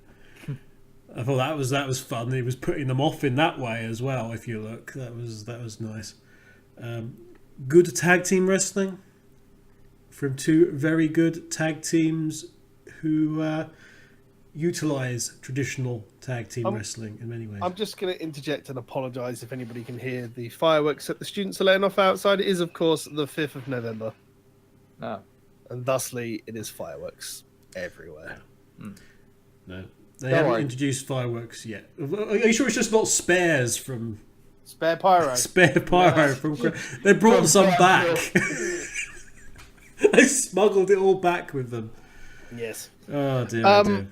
I thought that was fun. He was putting them off in that way as well. If you look, that was nice. Good tag team wrestling from two very good tag teams who utilize traditional tag team wrestling in many ways. I'm just going to interject and apologise if anybody can hear the fireworks that the students are letting off outside. It is, of course, the 5th of November. Oh. And thusly, it is fireworks everywhere. No. They haven't introduced fireworks yet. Are you sure it's just not spares from... Spare pyro. Spare pyro from... They brought some back. They smuggled it all back with them. Yes. Oh dear, oh dear.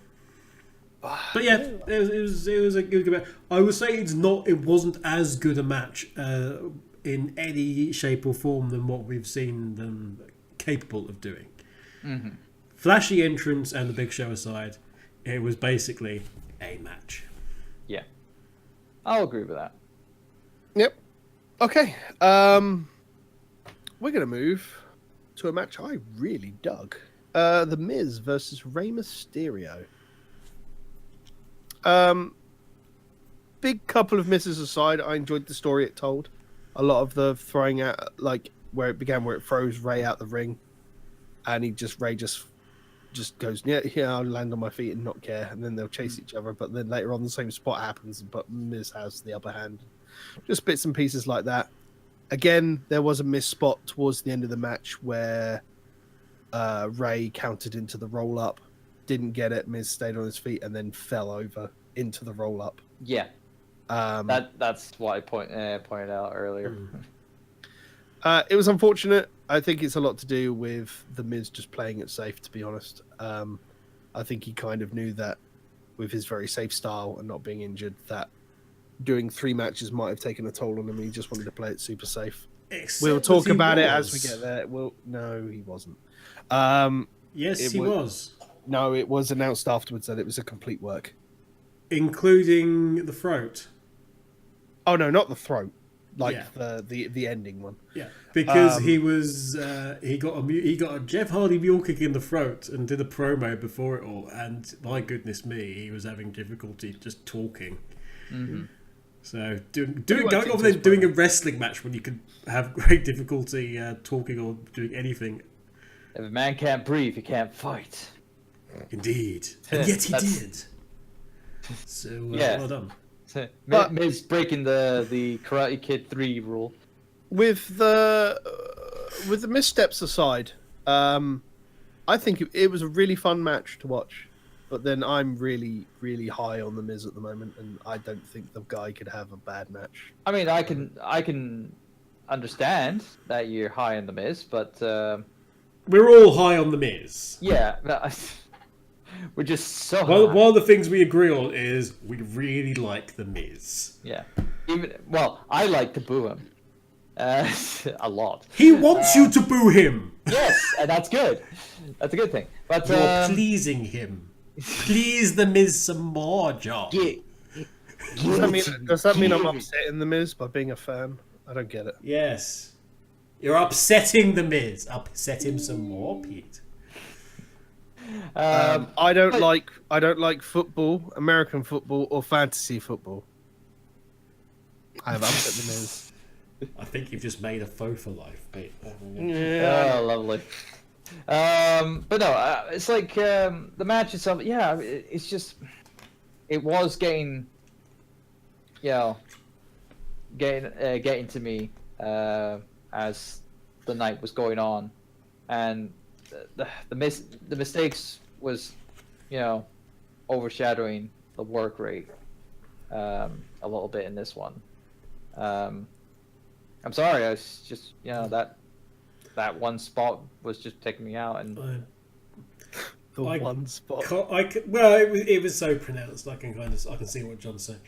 But yeah, it was a good match. I would say it wasn't as good a match in any shape or form than what we've seen them capable of doing. Mm-hmm. Flashy entrance and the Big Show aside, it was basically a match. Yeah, I'll agree with that. Yep. Okay. We're gonna move to a match I really dug. The Miz versus Rey Mysterio. Big couple of misses aside, I enjoyed the story it told. A lot of the throwing out, like where it began, where it throws Rey out the ring, and Rey just goes, yeah, I'll land on my feet and not care, and then they'll chase each other. But then later on, the same spot happens, but Miz has the upper hand. Just bits and pieces like that. Again, there was a miss spot towards the end of the match where Rey countered into the roll up, didn't get it. Miz stayed on his feet and then fell over into the roll up. Yeah, that's what I pointed out earlier. It was unfortunate. I think it's a lot to do with the Miz just playing it safe. To be honest, I think he kind of knew that with his very safe style and not being injured, that doing 3 matches might have taken a toll on him. He just wanted to play it super safe. We'll talk about it as we get there. No, he wasn't. Yes, he was. No, it was announced afterwards that it was a complete work. Including the throat. Oh, no, not the throat. The ending one. Yeah, because he got a Jeff Hardy mule kick in the throat and did a promo before it all, and my goodness me, he was having difficulty just talking. Mm-hmm. So going over there doing a wrestling match when you could have great difficulty talking or doing anything. If a man can't breathe, he can't fight. Indeed, and yet he did. So well done. Miz breaking the Karate Kid 3 rule. With the missteps aside, I think it was a really fun match to watch. But then I'm really, really high on the Miz at the moment, and I don't think the guy could have a bad match. I mean, I can understand that you're high on the Miz, but we're all high on the Miz. Yeah, we're just so. One of the things we agree on is we really like the Miz. Yeah, I like to boo him a lot. He wants you to boo him. Yes, and that's good. That's a good thing. But you're pleasing him. Please the Miz some more, John. Does that mean I'm upsetting the Miz by being a fan? I don't get it. Yes. You're upsetting the Miz. Upset him some more, Pete. I don't like football, American football, or fantasy football. I have upset the Miz. I think you've just made a foe for life, Pete. Yeah. Oh, lovely. But no, it's like the match itself. Yeah, it's just it was getting to me as the night was going on, and the mistakes was overshadowing the work rate a little bit in this one. I'm sorry, I was just that one spot was just taking me out, and one spot. It was so pronounced. I can see what John's saying.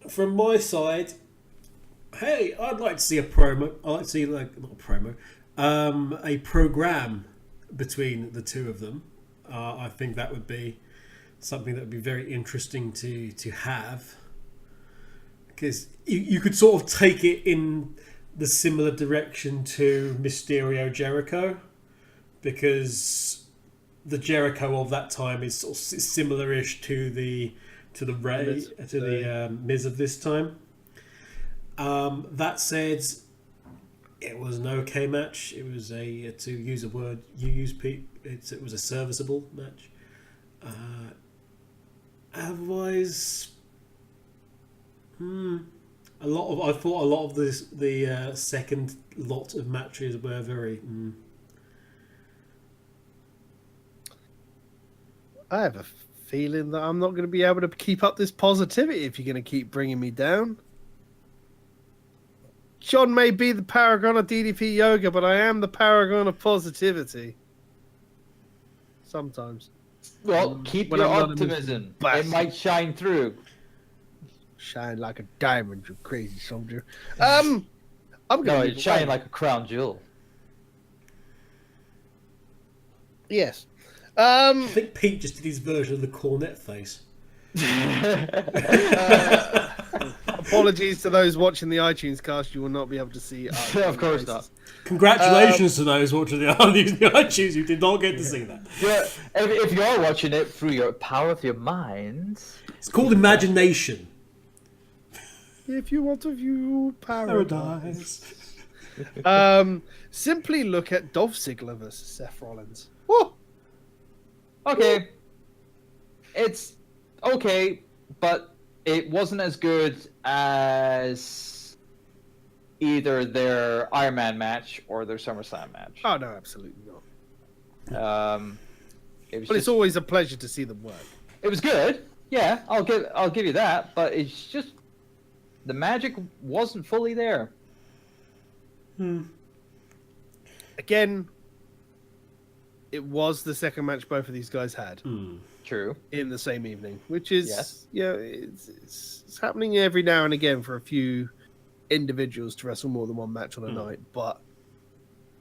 From my side, hey, I'd like to see a promo. I'd like to see not a promo, a program between the two of them. I think that would be something that would be very interesting to have, because you could sort of take it in the similar direction to Mysterio Jericho, because the Jericho of that time is sort of similar-ish to the Miz of this time. That said, it was an okay match. It was to use a word you use, Pete, it was a serviceable match. Otherwise, I thought a lot of the second lot of matches were very. I have a feeling that I'm not going to be able to keep up this positivity if you're going to keep bringing me down. John may be the paragon of DDP yoga, but I am the paragon of positivity. Sometimes. Well, keep When your I'm not a optimism. bastard. It might shine through. Shine like a diamond, you crazy soldier. I'm No, going it to shine like a crown jewel. Yes. I think Pete just did his version of the cornet face. Apologies to those watching the iTunes cast. You will not be able to see. Of course not. Congratulations to those watching the iTunes who did not get to see that. Yeah, if you're watching it through your power of your mind, It's called imagination. If you want to view paradise. Paradise. Simply look at Dolph Ziggler versus Seth Rollins. Woo! okay, it's okay, but it wasn't as good as either their Iron Man match or their SummerSlam match. Oh no, absolutely not. It was But it's just, always a pleasure to see them work. it was good. Yeah, I'll give you that, but it's just the magic wasn't fully there. Again, it was the second match both of these guys had True. in the same evening, which is Yes. it's happening every now and again for a few individuals to wrestle more than one match on a night. But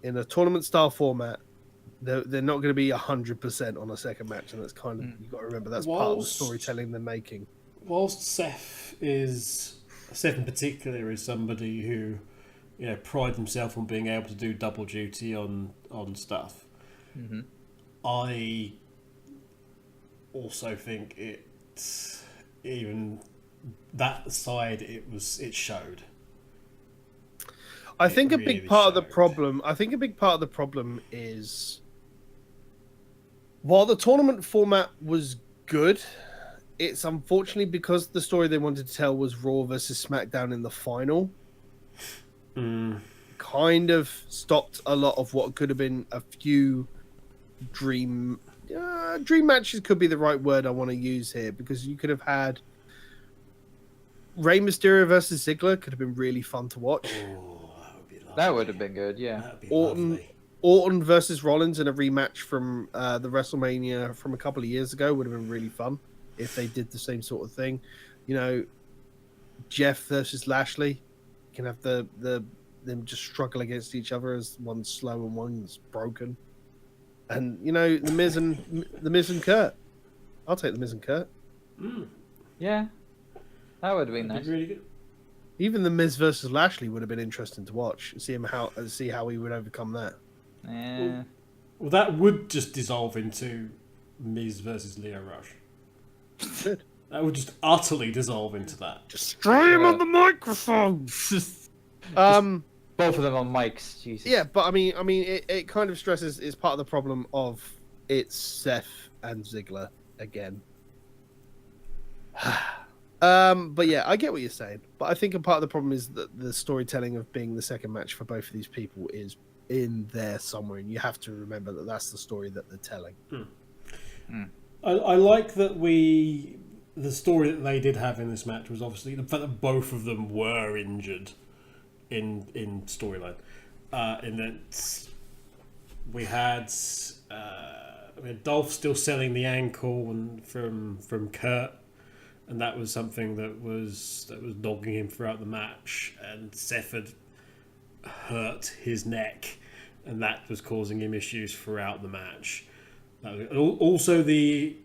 in a tournament style format, they're not going to be 100% on a second match, and that's kind of you've got to remember that's part of the Whilst- storytelling they're making. Whilst Seth in particular is somebody who, prides himself on being able to do double duty on stuff. I also think even that side it showed. I think a really big part of the showed. problem. I think a big part of the problem is while the tournament format was good, it's unfortunately because the story they wanted to tell was Raw versus SmackDown in the final. Kind of stopped a lot of what could have been a few dream matches. Could be the right word I want to use here, because you could have had Rey Mysterio versus Ziggler could have been really fun to watch. Oh, that would be lovely. That would have been good, yeah. That'd be lovely. Orton versus Rollins in a rematch from the WrestleMania from a couple of years ago would have been really fun if they did the same sort of thing. Jeff versus Lashley. You can have them just struggle against each other as one's slow and one's broken. And the Miz and Kurt. I'll take the Miz and Kurt. Yeah. That would have been That'd nice. be really good. Even the Miz versus Lashley would have been interesting to watch. See how he would overcome that. Eh. Well, that would just dissolve into Miz versus Leo Rush. Good. That would just utterly dissolve into that. Destroy him on the microphone. Both of them on mics, Jesus. Yeah, but I mean, it kind of stresses is part of the problem of it's Seth and Ziggler again. But yeah, I get what you're saying. But I think a part of the problem is that the storytelling of being the second match for both of these people is in there somewhere, and you have to remember that that's the story that they're telling. I like that the story that they did have in this match was obviously the fact that both of them were injured in storyline. In that we had Dolph still selling the ankle from Kurt, and that was something that was dogging him throughout the match. And Seth had hurt his neck, and that was causing him issues throughout the match. Also, the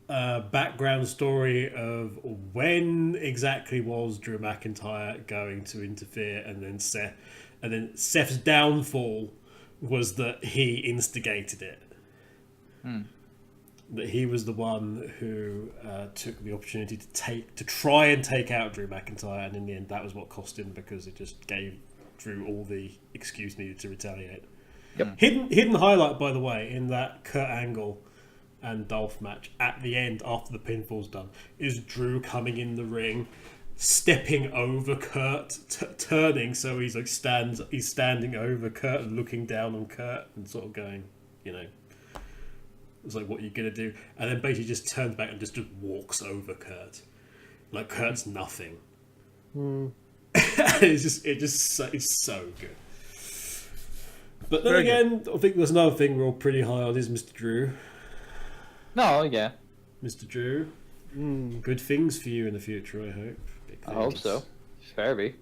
background story of when exactly was Drew McIntyre going to interfere, and then Seth's downfall was that he instigated it. That he was the one who took the opportunity to try and take out Drew McIntyre, and in the end, that was what cost him, because it just gave Drew all the excuse needed to retaliate. Yep. Hidden highlight, by the way, in that Kurt Angle and Dolph match at the end after the pinfall's done is Drew coming in the ring, stepping over Kurt, turning so he's he's standing over Kurt and looking down on Kurt and sort of going, It's like, what are you gonna do? And then basically just turns back and just walks over Kurt. Like Kurt's nothing. It's so good. But then again, I think there's another thing we're all pretty high on is Mr. Drew. No, yeah. Mr. Drew. Good things for you in the future, I hope. I hope so. Fair be.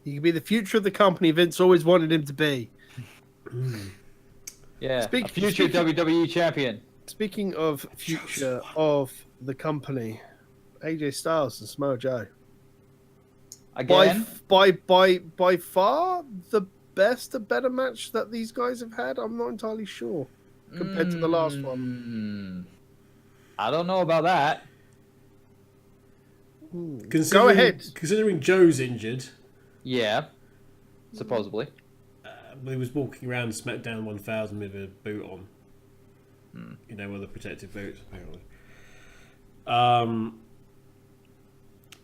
He could be the future of the company Vince always wanted him to be. Yeah, a future WWE champion. Speaking of future of the company, AJ Styles and Samoa Joe. Again? By far the best, a better match that these guys have had. I'm not entirely sure compared to the last one. I don't know about that. Go ahead. Considering Joe's injured. Yeah, supposedly. He was walking around SmackDown 1000 with a boot on. You know, one of the protective boots, apparently.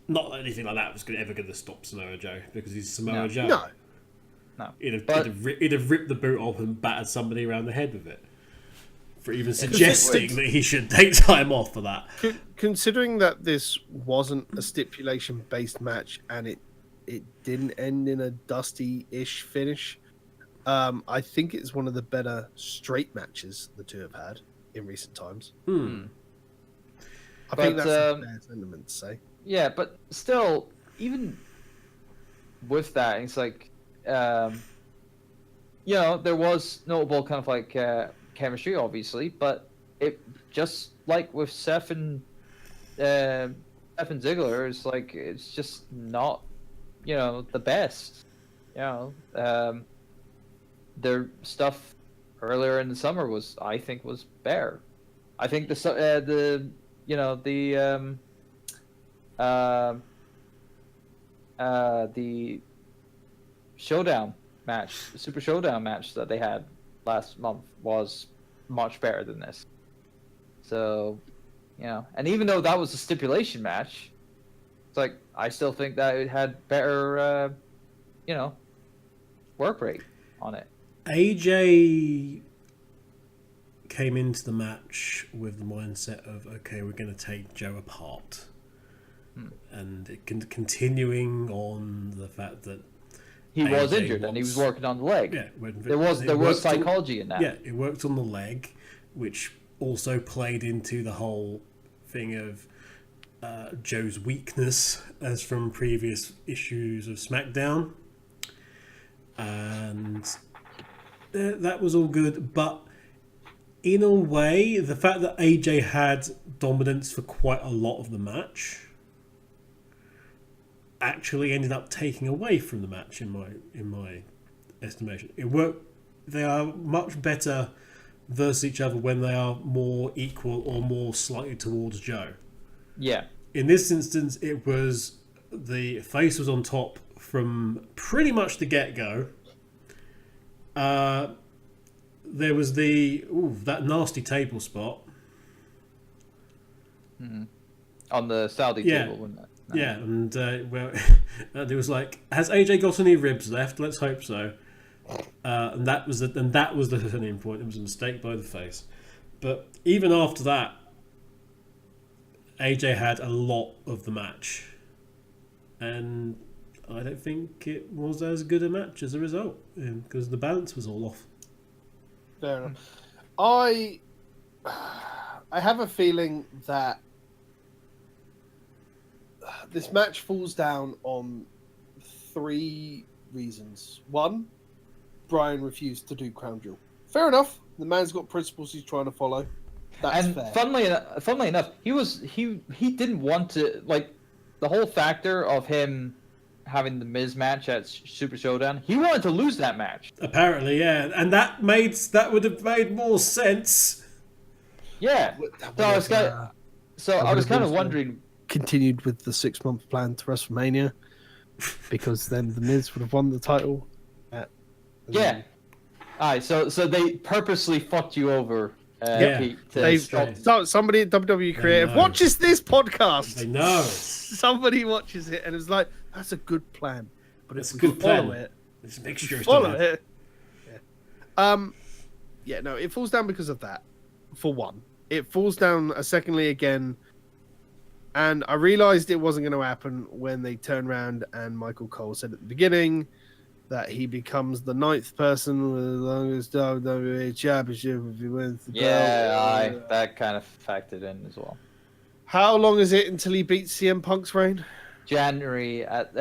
Not that anything like that was ever going to stop Samoa Joe, because he's Samoa Joe. No. He'd have ripped the boot off and battered somebody around the head with it. For even suggesting that he should take time off for that. Considering that this wasn't a stipulation-based match and it didn't end in a dusty-ish finish, I think it's one of the better straight matches the two have had in recent times. I think that's a fair sentiment to say. Yeah, but still, even with that, it's like, there was notable kind of like chemistry, obviously, but it just like with Seth and Ziggler, it's just not, the best. Their stuff earlier in the summer was better. I think the showdown match, the Super Showdown match that they had last month was much better than this. So, and even though that was a stipulation match, it's like I still think that it had better, work rate on it. AJ came into the match with the mindset of, okay, we're going to take Joe apart. And it continuing on the fact that he was injured and he was working on the leg. Yeah, there was psychology in that. Yeah, it worked on the leg, which also played into the whole thing of Joe's weakness as from previous issues of SmackDown. And that was all good, but in a way, the fact that AJ had dominance for quite a lot of the match actually ended up taking away from the match in my estimation. It worked. They are much better versus each other when they are more equal or more slightly towards Joe. Yeah. In this instance, it was the face was on top from pretty much the get-go. There was that nasty table spot. On the Saudi table, wasn't it? No. Yeah, and it was like, has AJ got any ribs left? Let's hope so. And that was the turning point. It was a mistake by the face. But even after that, AJ had a lot of the match, and I don't think it was as good a match as a result, because the balance was all off. Fair enough. I have a feeling that this match falls down on 3 reasons. 1, Brian refused to do Crown Jewel. Fair enough. The man's got principles he's trying to follow. That's fair. Funnily enough, he didn't want to, like, the whole factor of him having the Miz match at Super Showdown. He wanted to lose that match. Apparently, yeah, and that would have made more sense. Yeah. So I was kind of wondering. Continued with the 6-month plan to WrestleMania, because then the Miz would have won the title. Yeah. All right. So they purposely fucked you over. Pete, somebody at WWE Creative watches this podcast. They know. Somebody watches it and is like, "That's a good plan." But it's if we follow it, let's make sure follow it. Yeah. No, it falls down because of that. for one. It falls down a secondly again. And I realized it wasn't going to happen when they turned around and Michael Cole said at the beginning that he becomes the 9th person with the longest WWE championship if he wins the belt. That kind of factored in as well. How long is it until he beats CM Punk's reign? January at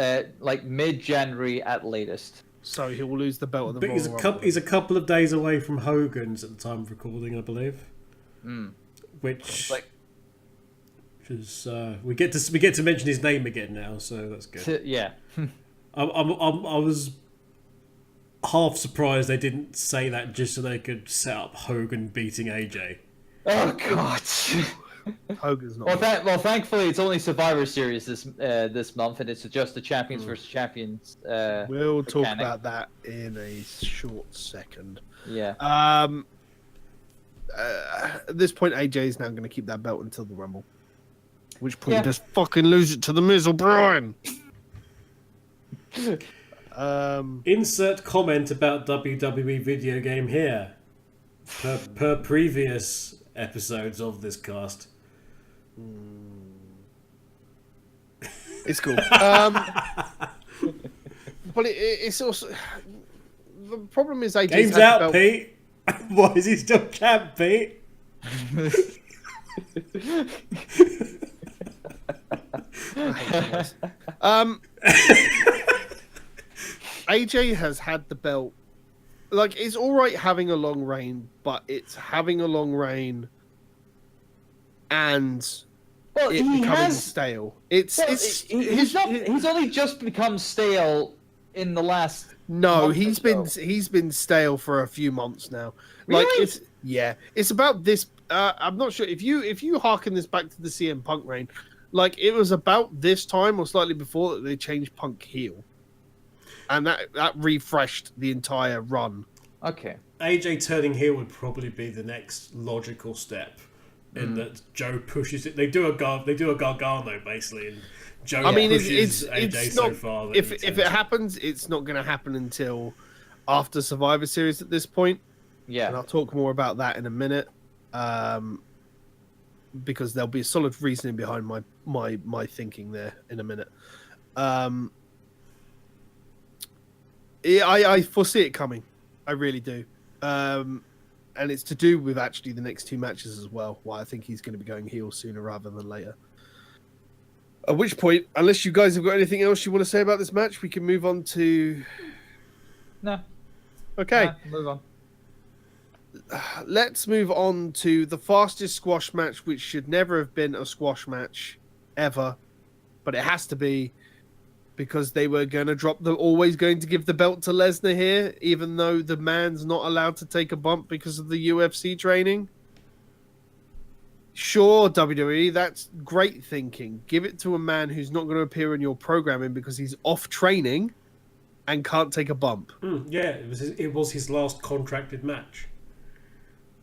mid-January at latest. So he will lose the belt of the Royal Rumble. He's a couple of days away from Hogan's at the time of recording, I believe. Which is we get to mention his name again now, so that's good. Yeah. I was half surprised they didn't say that just so they could set up Hogan beating AJ. Oh God. Hogan's not. Well, thankfully it's only Survivor Series this month, and it's just the champions versus champions. We'll talk about that in a short second. Yeah. At this point, AJ is now going to keep that belt until the Rumble. Which point he just fucking lose it to the Miz or Brian. Insert comment about WWE video game here. Per previous episodes of this cast. It's cool. But it's also the problem is AJ's game's out, Pete. Why is he still champ, Pete? AJ has had the belt. Like, it's all right having a long reign, but it's having a long reign and it becoming stale. He's only just become stale in the last. No, he's been stale for a few months now. Like, really? It's about this. I'm not sure if you harken this back to the CM Punk reign, like it was about this time or slightly before that they changed Punk heel, and that refreshed the entire run. Okay. AJ turning heel would probably be the next logical step, in that Joe pushes it. They do a Gargano basically, and Joe pushes AJ so far. That if it happens, it's not going to happen until after Survivor Series at this point. Yeah, and I'll talk more about that in a minute, because there'll be a solid reasoning behind my thinking there in a minute. I foresee it coming. I really do. And it's to do with actually the next two matches as well, why I think he's going to be going heel sooner rather than later. At which point, unless you guys have got anything else you want to say about this match, we can move on to... No. Okay. Move on. Let's move on to the fastest squash match, which should never have been a squash match, ever. But it has to be, because they were going to always going to give the belt to Lesnar here, even though the man's not allowed to take a bump because of the UFC training. Sure, WWE, that's great thinking. Give it to a man who's not going to appear in your programming because he's off training and can't take a bump. Yeah, it was his last contracted match.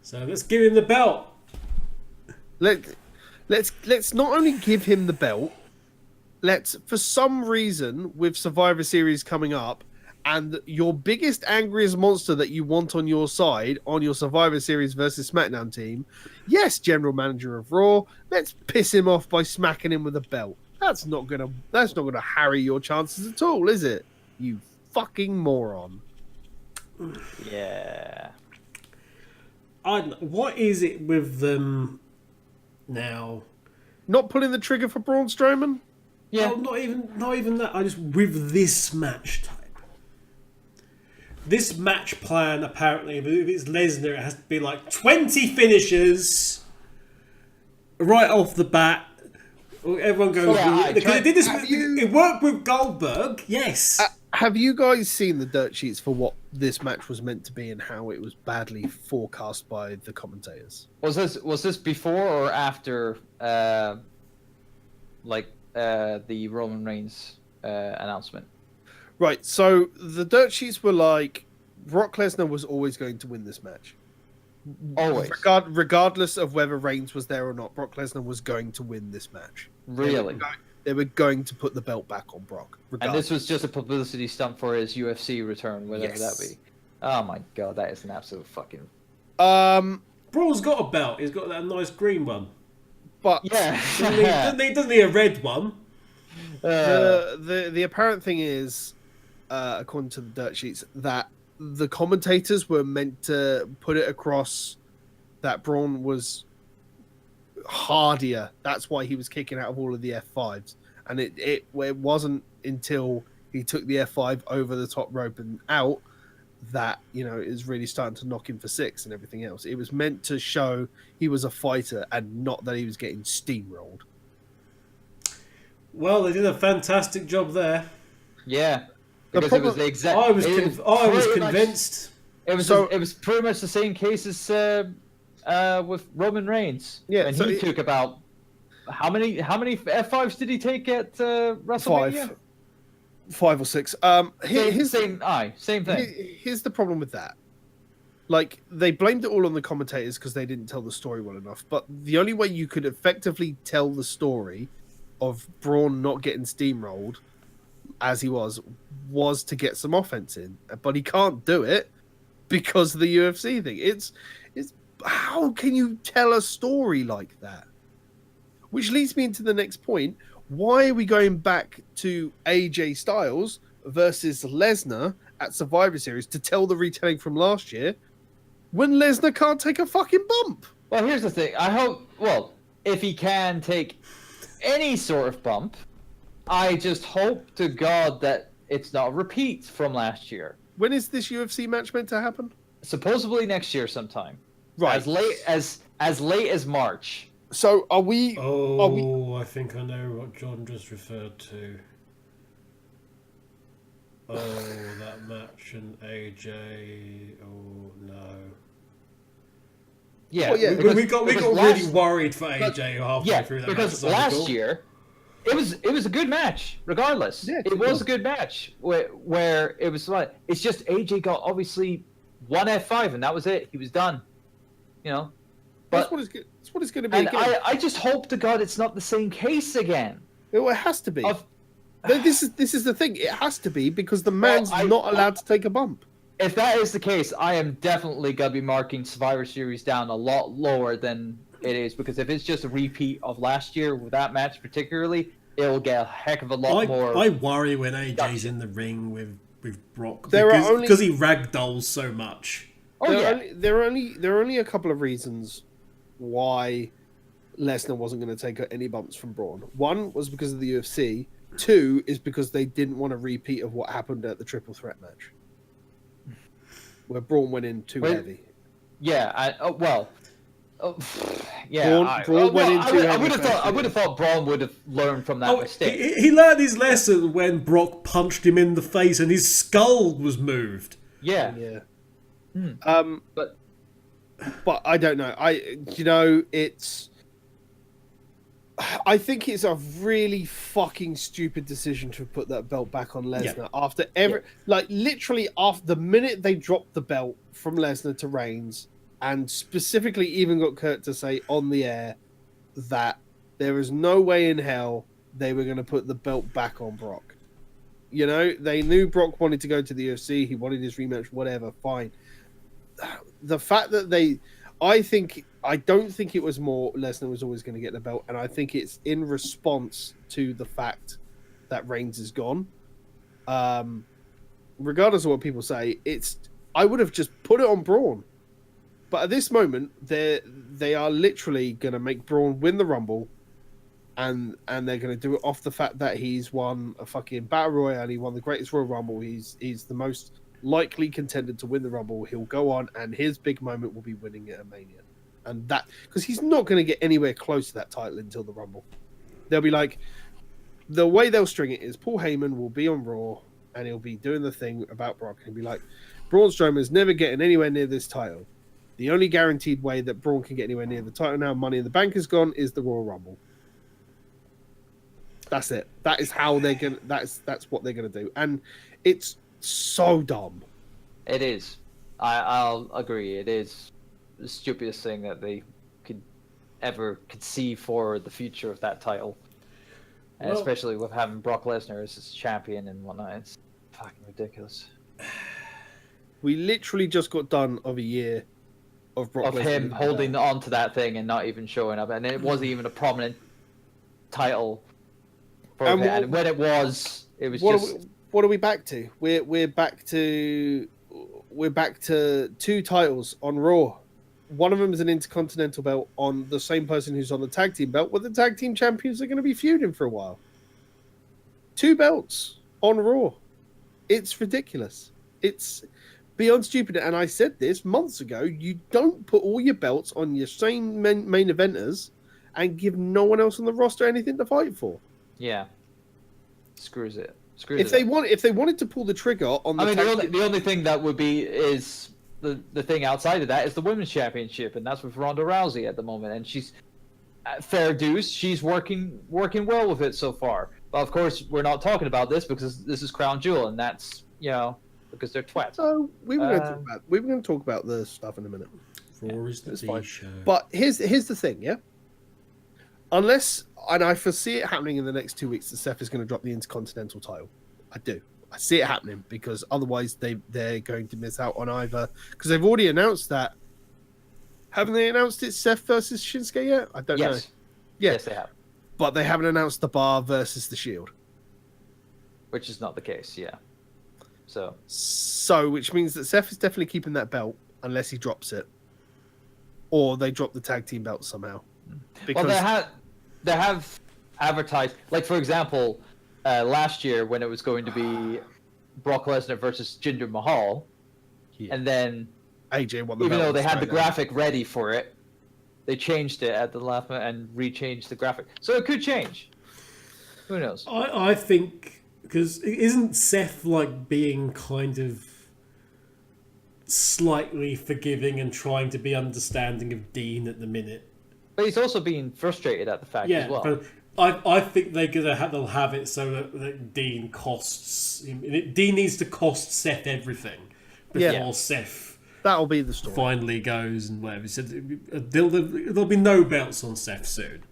So let's give him the belt. Let's not only give him the belt. Let's, for some reason, with Survivor Series coming up, and your biggest, angriest monster that you want on your side on your Survivor Series versus SmackDown team, yes, General Manager of Raw, let's piss him off by smacking him with a belt. That's not gonna harry your chances at all, is it? You fucking moron. Yeah. What is it with them now? Not pulling the trigger for Braun Strowman? Yeah. No, not even that. I just with this match type. This match plan, apparently, if it's Lesnar, it has to be like 20 finishes right off the bat. Everyone goes, because it did this. It worked with Goldberg, yes. Have you guys seen the dirt sheets for what this match was meant to be and how it was badly forecast by the commentators? Was this before or after, the Roman Reigns announcement? Right, so the dirt sheets were like, Brock Lesnar was always going to win this match. Always. Regardless of whether Reigns was there or not, Brock Lesnar was going to win this match. Really? They were going to put the belt back on Brock. And this was just a publicity stunt for his UFC return, whatever that be. Oh my god, that is an absolute fucking... Braun's got a belt. He's got that nice green one. But Yeah. Doesn't he a red one? the apparent thing is, according to the dirt sheets, that the commentators were meant to put it across that Braun was hardier. That's why he was kicking out of all of the F5s. And it wasn't until he took the F5 over the top rope and out that, you know, is really starting to knock him for 6 and everything else. It was meant to show he was a fighter and not that he was getting steamrolled. Well, they did a fantastic job there. Yeah. Because it was the exact. I was convinced. It was pretty much the same case as with Roman Reigns. Yeah, and so he took about how many F5s did he take at WrestleMania? 5 or 6. Same thing. Here's the problem with that. Like, they blamed it all on the commentators because they didn't tell the story well enough. But the only way you could effectively tell the story of Braun not getting steamrolled as he was to get some offense in. But he can't do it because of the UFC thing. It's how can you tell a story like that? Which leads me into the next point. Why are we going back to AJ Styles versus Lesnar at Survivor Series to tell the retelling from last year when Lesnar can't take a fucking bump? Well, here's the thing. If he can take any sort of bump, I just hope to God that it's not a repeat from last year. When is this UFC match meant to happen? Supposedly next year sometime. Right. As late as March. So are we... I think I know what John just referred to. Oh, that match and AJ... Oh, no. Yeah, well, yeah we got really worried for AJ halfway through that match. Because last year, it was a good match, regardless. Yeah, it was a good match where it was like, it's just AJ got obviously one F5 and that was it. He was done. You know? But that's what it's going to be. And again. I just hope to God it's not the same case again. It has to be. This is the thing. It has to be because the man's not allowed to take a bump. If that is the case, I am definitely going to be marking Survivor Series down a lot lower than it is, because if it's just a repeat of last year with that match particularly, it'll get a heck of a lot more. I worry when AJ's in the ring with Brock because he ragdolls so much. There are only a couple of reasons why Lesnar wasn't going to take any bumps from Braun. One was because of the UFC. 2 is because they didn't want a repeat of what happened at the Triple Threat match, where Braun went in too heavy. Yeah, Braun went in too heavy. I would have thought Braun would have learned from that mistake. He learned his lesson when Brock punched him in the face and his skull was moved. Yeah. But I don't know. I think it's a really fucking stupid decision to put that belt back on Lesnar after literally after the minute they dropped the belt from Lesnar to Reigns, and specifically even got Kurt to say on the air that there is no way in hell they were going to put the belt back on Brock. You know, they knew Brock wanted to go to the UFC. He wanted his rematch, whatever, fine. The fact that I don't think it was more Lesnar was always going to get the belt, and I think it's in response to the fact that Reigns is gone. Regardless of what people say, I would have just put it on Braun. But at this moment, they are literally going to make Braun win the Rumble, and they're going to do it off the fact that he's won a fucking Battle Royale, he won the greatest Royal Rumble, he's the most likely contender to win the Rumble. He'll go on, and his big moment will be winning it at Mania. And that, because he's not going to get anywhere close to that title until the Rumble. They'll be like, the way they'll string it is Paul Heyman will be on Raw, and he'll be doing the thing about Brock, and he'll be like, Braun Strowman's never getting anywhere near this title. The only guaranteed way that Braun can get anywhere near the title now, Money in the Bank is gone, is the Royal Rumble. That's it. That is how they're gonna. That's what they're gonna do, and it's so dumb. It is. I'll agree. It is the stupidest thing that they could ever conceive for the future of that title, and especially with having Brock Lesnar as his champion and whatnot. It's fucking ridiculous. We literally just got done of a year of Brock Lesnar him holding on to that thing and not even showing up, and it wasn't even a prominent title for him. And when it was just. What are we back to? We're back to 2 titles on Raw. One of them is an Intercontinental belt on the same person who's on the tag team belt, where the tag team champions are going to be feuding for a while. 2 belts on Raw. It's ridiculous. It's beyond stupid. And I said this months ago. You don't put all your belts on your same main eventers and give no one else on the roster anything to fight for. Yeah. Screws it. If they wanted to pull the trigger on the only thing that would be is the thing outside of that is the women's championship, and that's with Ronda Rousey at the moment, and she's fair dues. She's working well with it so far. But of course, we're not talking about this because this is Crown Jewel, and that's because they're twats. So we were going to talk about the stuff in a minute. Raw is the show. But here's the thing, yeah. Unless, and I foresee it happening in the next 2 weeks, that Seth is going to drop the Intercontinental title. I do. I see it happening because otherwise they're going to miss out on either. Because they've already announced that. Haven't they announced it's Seth versus Shinsuke yet? I don't know. Yeah. Yes, they have. But they haven't announced the Bar versus the Shield. Which is not the case, yeah. So, which means that Seth is definitely keeping that belt unless he drops it. Or they drop the tag team belt somehow. Because... Well, they have advertised, like for example, last year when it was going to be Brock Lesnar versus Jinder Mahal, and then AJ won even though they had the graphic ready for it, they changed it at the last minute and rechanged the graphic. So it could change. Who knows? I think because isn't Seth like being kind of slightly forgiving and trying to be understanding of Dean at the minute? But he's also being frustrated at the fact as well. But I think they'll have it so that Dean costs him. Dean needs to cost Seth everything before Seth. That'll be the story. Finally goes and whatever. He said there'll be no belts on Seth soon.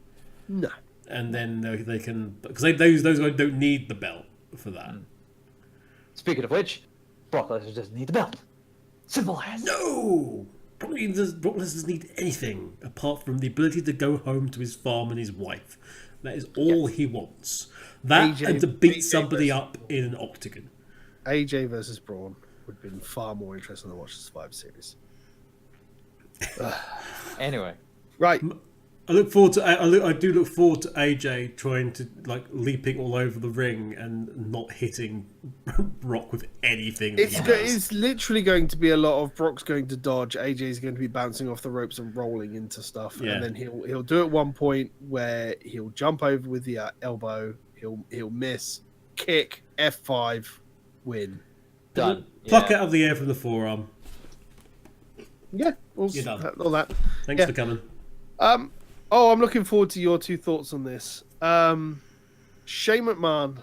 No. And then they can, because those guys don't need the belt for that. Speaking of which, Brock Lesnar doesn't need the belt. Simple as. No. Brock Lesnar doesn't need anything apart from the ability to go home to his farm and his wife. That is all he wants. That and to beat somebody up in an octagon. AJ versus Braun would have been far more interesting to watch the Survivor Series. Anyway, right. I do look forward to AJ trying to leaping all over the ring and not hitting Brock with anything. It's literally going to be a lot of Brock's going to dodge, AJ's going to be bouncing off the ropes and rolling into stuff, and then he'll do at one point where he'll jump over with the elbow, he'll miss, kick, F5, win, done. Pluck it out of the air from the forearm. Yeah, all that. Thanks for coming. Oh, I'm looking forward to your 2 thoughts on this. Shane McMahon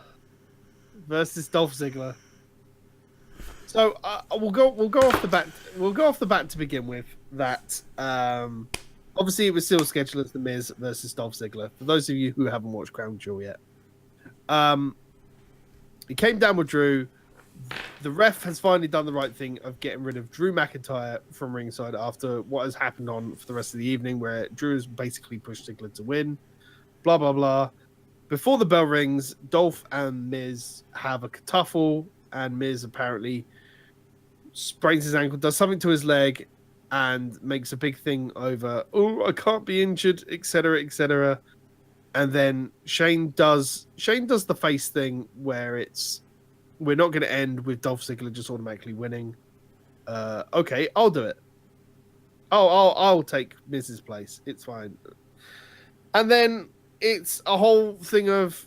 versus Dolph Ziggler. So we'll go off the bat. We'll go off the bat to begin with. That obviously it was still scheduled as The Miz versus Dolph Ziggler. For those of you who haven't watched Crown Jewel yet, he came down with Drew. The ref has finally done the right thing of getting rid of Drew McIntyre from ringside after what has happened on for the rest of the evening, where Drew has basically pushed Ziggler to win. Blah, blah, blah. Before the bell rings, Dolph and Miz have a kerfuffle, and Miz apparently sprains his ankle, does something to his leg, and makes a big thing over, oh, I can't be injured, etc., etc. And then Shane does the face thing where it's, we're not going to end with Dolph Ziggler just automatically winning. Okay, I'll do it. I'll take Miz's place. It's fine. And then it's a whole thing of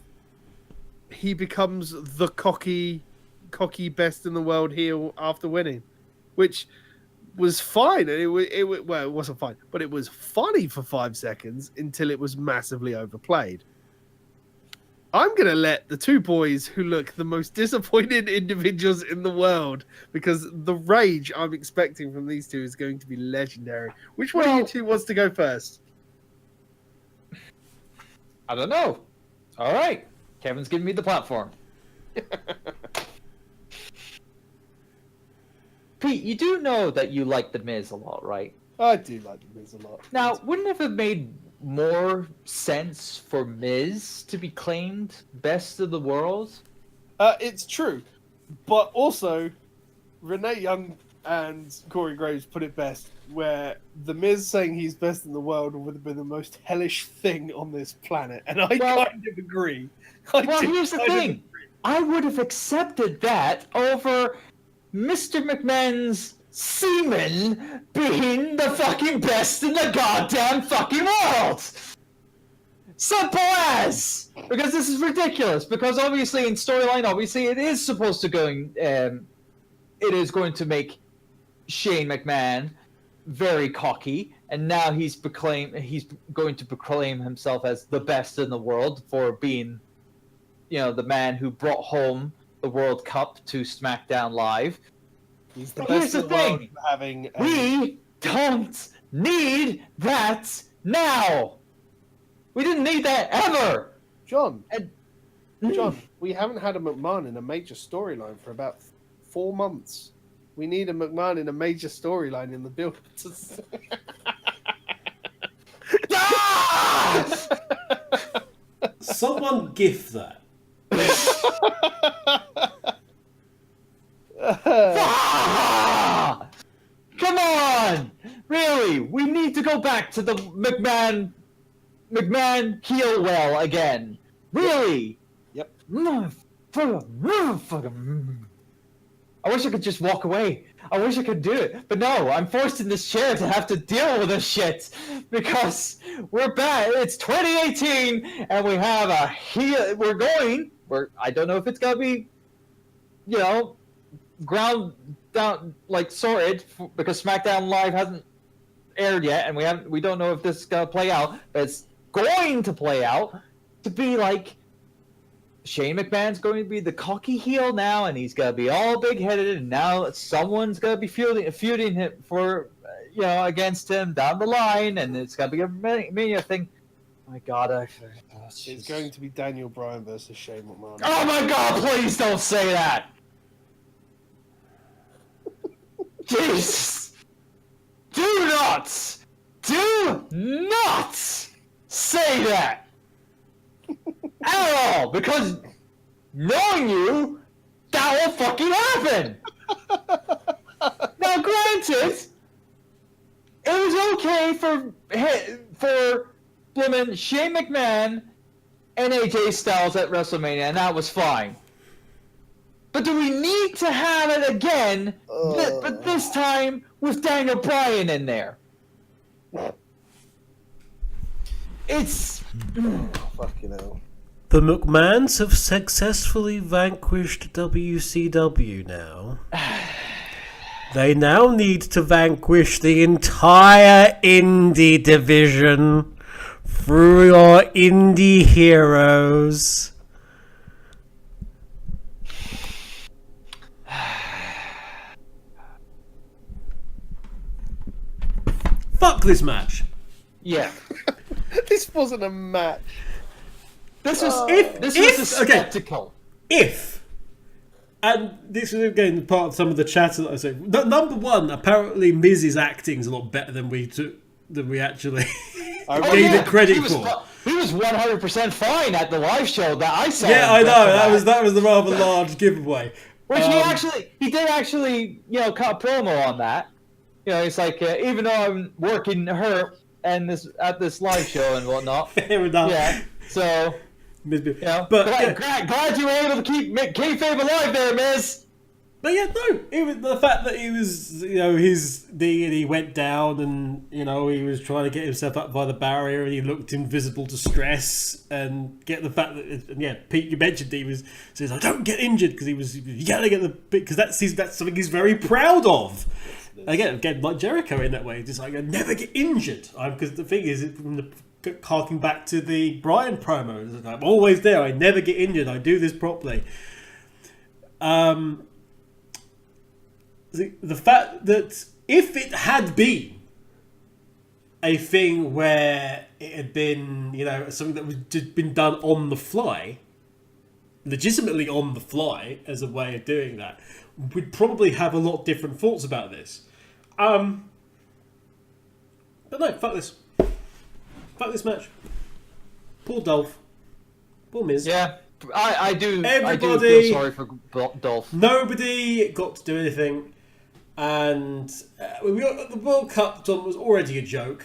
he becomes the cocky best in the world heel after winning, which was fine. And it wasn't fine, but it was funny for 5 seconds until it was massively overplayed. I'm going to let the 2 boys who look the most disappointed individuals in the world, because the rage I'm expecting from these 2 is going to be legendary. Which one of you 2 wants to go first? I don't know. All right. Kevin's giving me the platform. Pete, you do know that you like The Miz a lot, right? I do like the Miz a lot. Now, wouldn't it have made more sense for Miz to be claimed best of the world? It's true, but also Renee Young and Corey Graves put it best, where the Miz saying he's best in the world would have been the most hellish thing on this planet, and I kind of agree. Here's the thing: I would have accepted that over Mr. McMahon's semen being the fucking best in the goddamn fucking world. Simple as! Because this is ridiculous. Because obviously in storyline, it is supposed to it is going to make Shane McMahon very cocky, and now he's going to proclaim himself as the best in the world for being, the man who brought home the World Cup to SmackDown Live. He's the best in the world for having we don't need that now. We didn't need that ever. John, we haven't had a McMahon in a major storyline for about 4 months. We need a McMahon in a major storyline in the build. Someone gif that. Come on! Really? We need to go back to the McMahon heel well again. Really? Yep. I wish I could just walk away. I wish I could do it. But no, I'm forced in this chair to have to deal with this shit. Because we're back. It's 2018 and we have a heel. I don't know if it's going to be, ground down, sorted, because SmackDown Live hasn't aired yet, and we don't know if this is gonna play out, but it's going to play out to be Shane McMahon's going to be the cocky heel now, and he's gonna be all big-headed, and now someone's gonna be feuding him for against him down the line, and it's gonna be a Mania thing. My God, it's going to be Daniel Bryan versus Shane McMahon. Oh my God! Please don't say that. Jesus! Do not say that at all, because knowing you, that will fucking happen. Now, granted, it was okay for blimmin' Shane McMahon and AJ Styles at WrestleMania, and that was fine. But do we need to have it again, but this time with Daniel Bryan in there? It's... Fucking hell. The McMahons have successfully vanquished WCW now. They now need to vanquish the entire indie division through your indie heroes. Fuck this match. Yeah. This wasn't a match. This was a spectacle. And this is again part of some of the chatter that I said. Number one, apparently Miz's acting is a lot better than we actually gave it credit for. He was 100% fine at the live show that I saw. Yeah, I know that was the rather large giveaway. Which he did actually cut a promo on that. It's like even though I'm working her and at this live show and whatnot. Fair enough. Yeah. So. But glad you were able to keep kayfabe alive there, Miz. But yeah, no, it was the fact that he was, his knee and he went down and, he was trying to get himself up by the barrier and he looked invisible to stress, and get the fact that, Pete, you mentioned he was, says, I don't get injured, because he was yelling at the, because that's something he's very proud of. Again, like Jericho in that way, just like, I never get injured. Because the thing is, from the harking back to the Bryan promo, I'm always there, I never get injured, I do this properly. The fact that if it had been a thing where it had been, something that was just been done on the fly, legitimately on the fly as a way of doing that, we'd probably have a lot different thoughts about this. But no, fuck this. Fuck this match. Poor Dolph. Poor Miz. Yeah, I do. Everybody, I do feel sorry for Dolph. Nobody got to do anything, and the World Cup, John, was already a joke.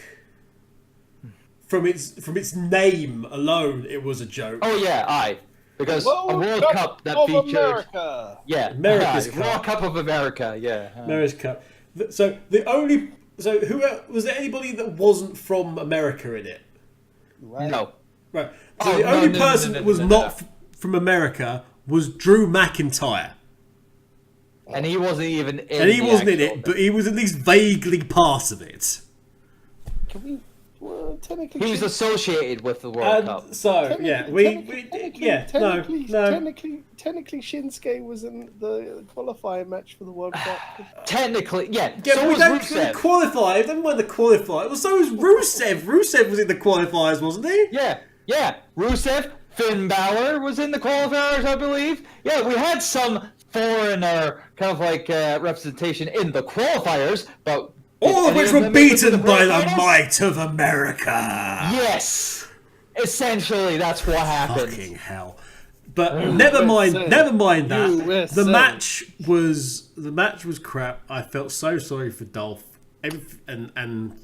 From its name alone, it was a joke. Oh yeah, because a World Cup that of featured America. America's Cup. World Cup of America. Yeah, America's Cup. So who was there anybody that wasn't from America in it? Right. No. Right. So the only person that was not from America was Drew McIntyre. And he wasn't even in And he wasn't in it, but he was at least vaguely part of it. Can we? Well, technically, he was associated with the World Cup. So technically, technically, technically, Shinsuke was in the qualifying match for the World Cup. Technically, yeah. Yeah, So but was we don't Rusev. qualify. Never mind the qualifier. Well, so was Rusev. Rusev was in the qualifiers, wasn't he? Yeah. Rusev, Finn Balor was in the qualifiers, I believe. Yeah, we had some foreigner kind of like representation in the qualifiers, but all of which were beaten by the might of America. Yes, essentially that's what happened. Fucking hell! But never mind that. USA. The match was crap. I felt so sorry for Dolph and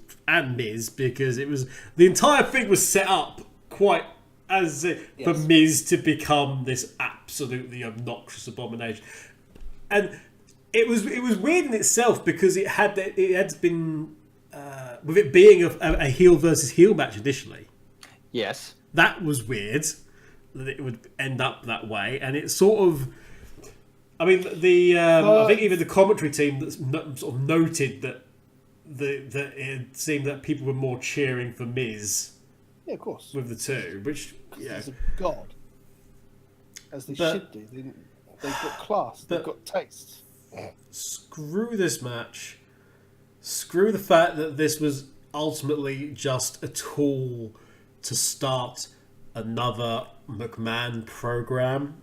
Miz because it was the entire thing was set up quite for Miz to become this absolutely obnoxious abomination, and it was weird in itself because it had been with it being a heel versus heel match initially. Yes, that was weird that it would end up that way, and it sort of. I mean, I think even the commentary team sort of noted that that it seemed that people were more cheering for Miz. Yeah, of course. With the two, which he's a god, as they should do. They've got class. They've got taste. Screw this match. Screw the fact that this was ultimately just a tool to start another McMahon program.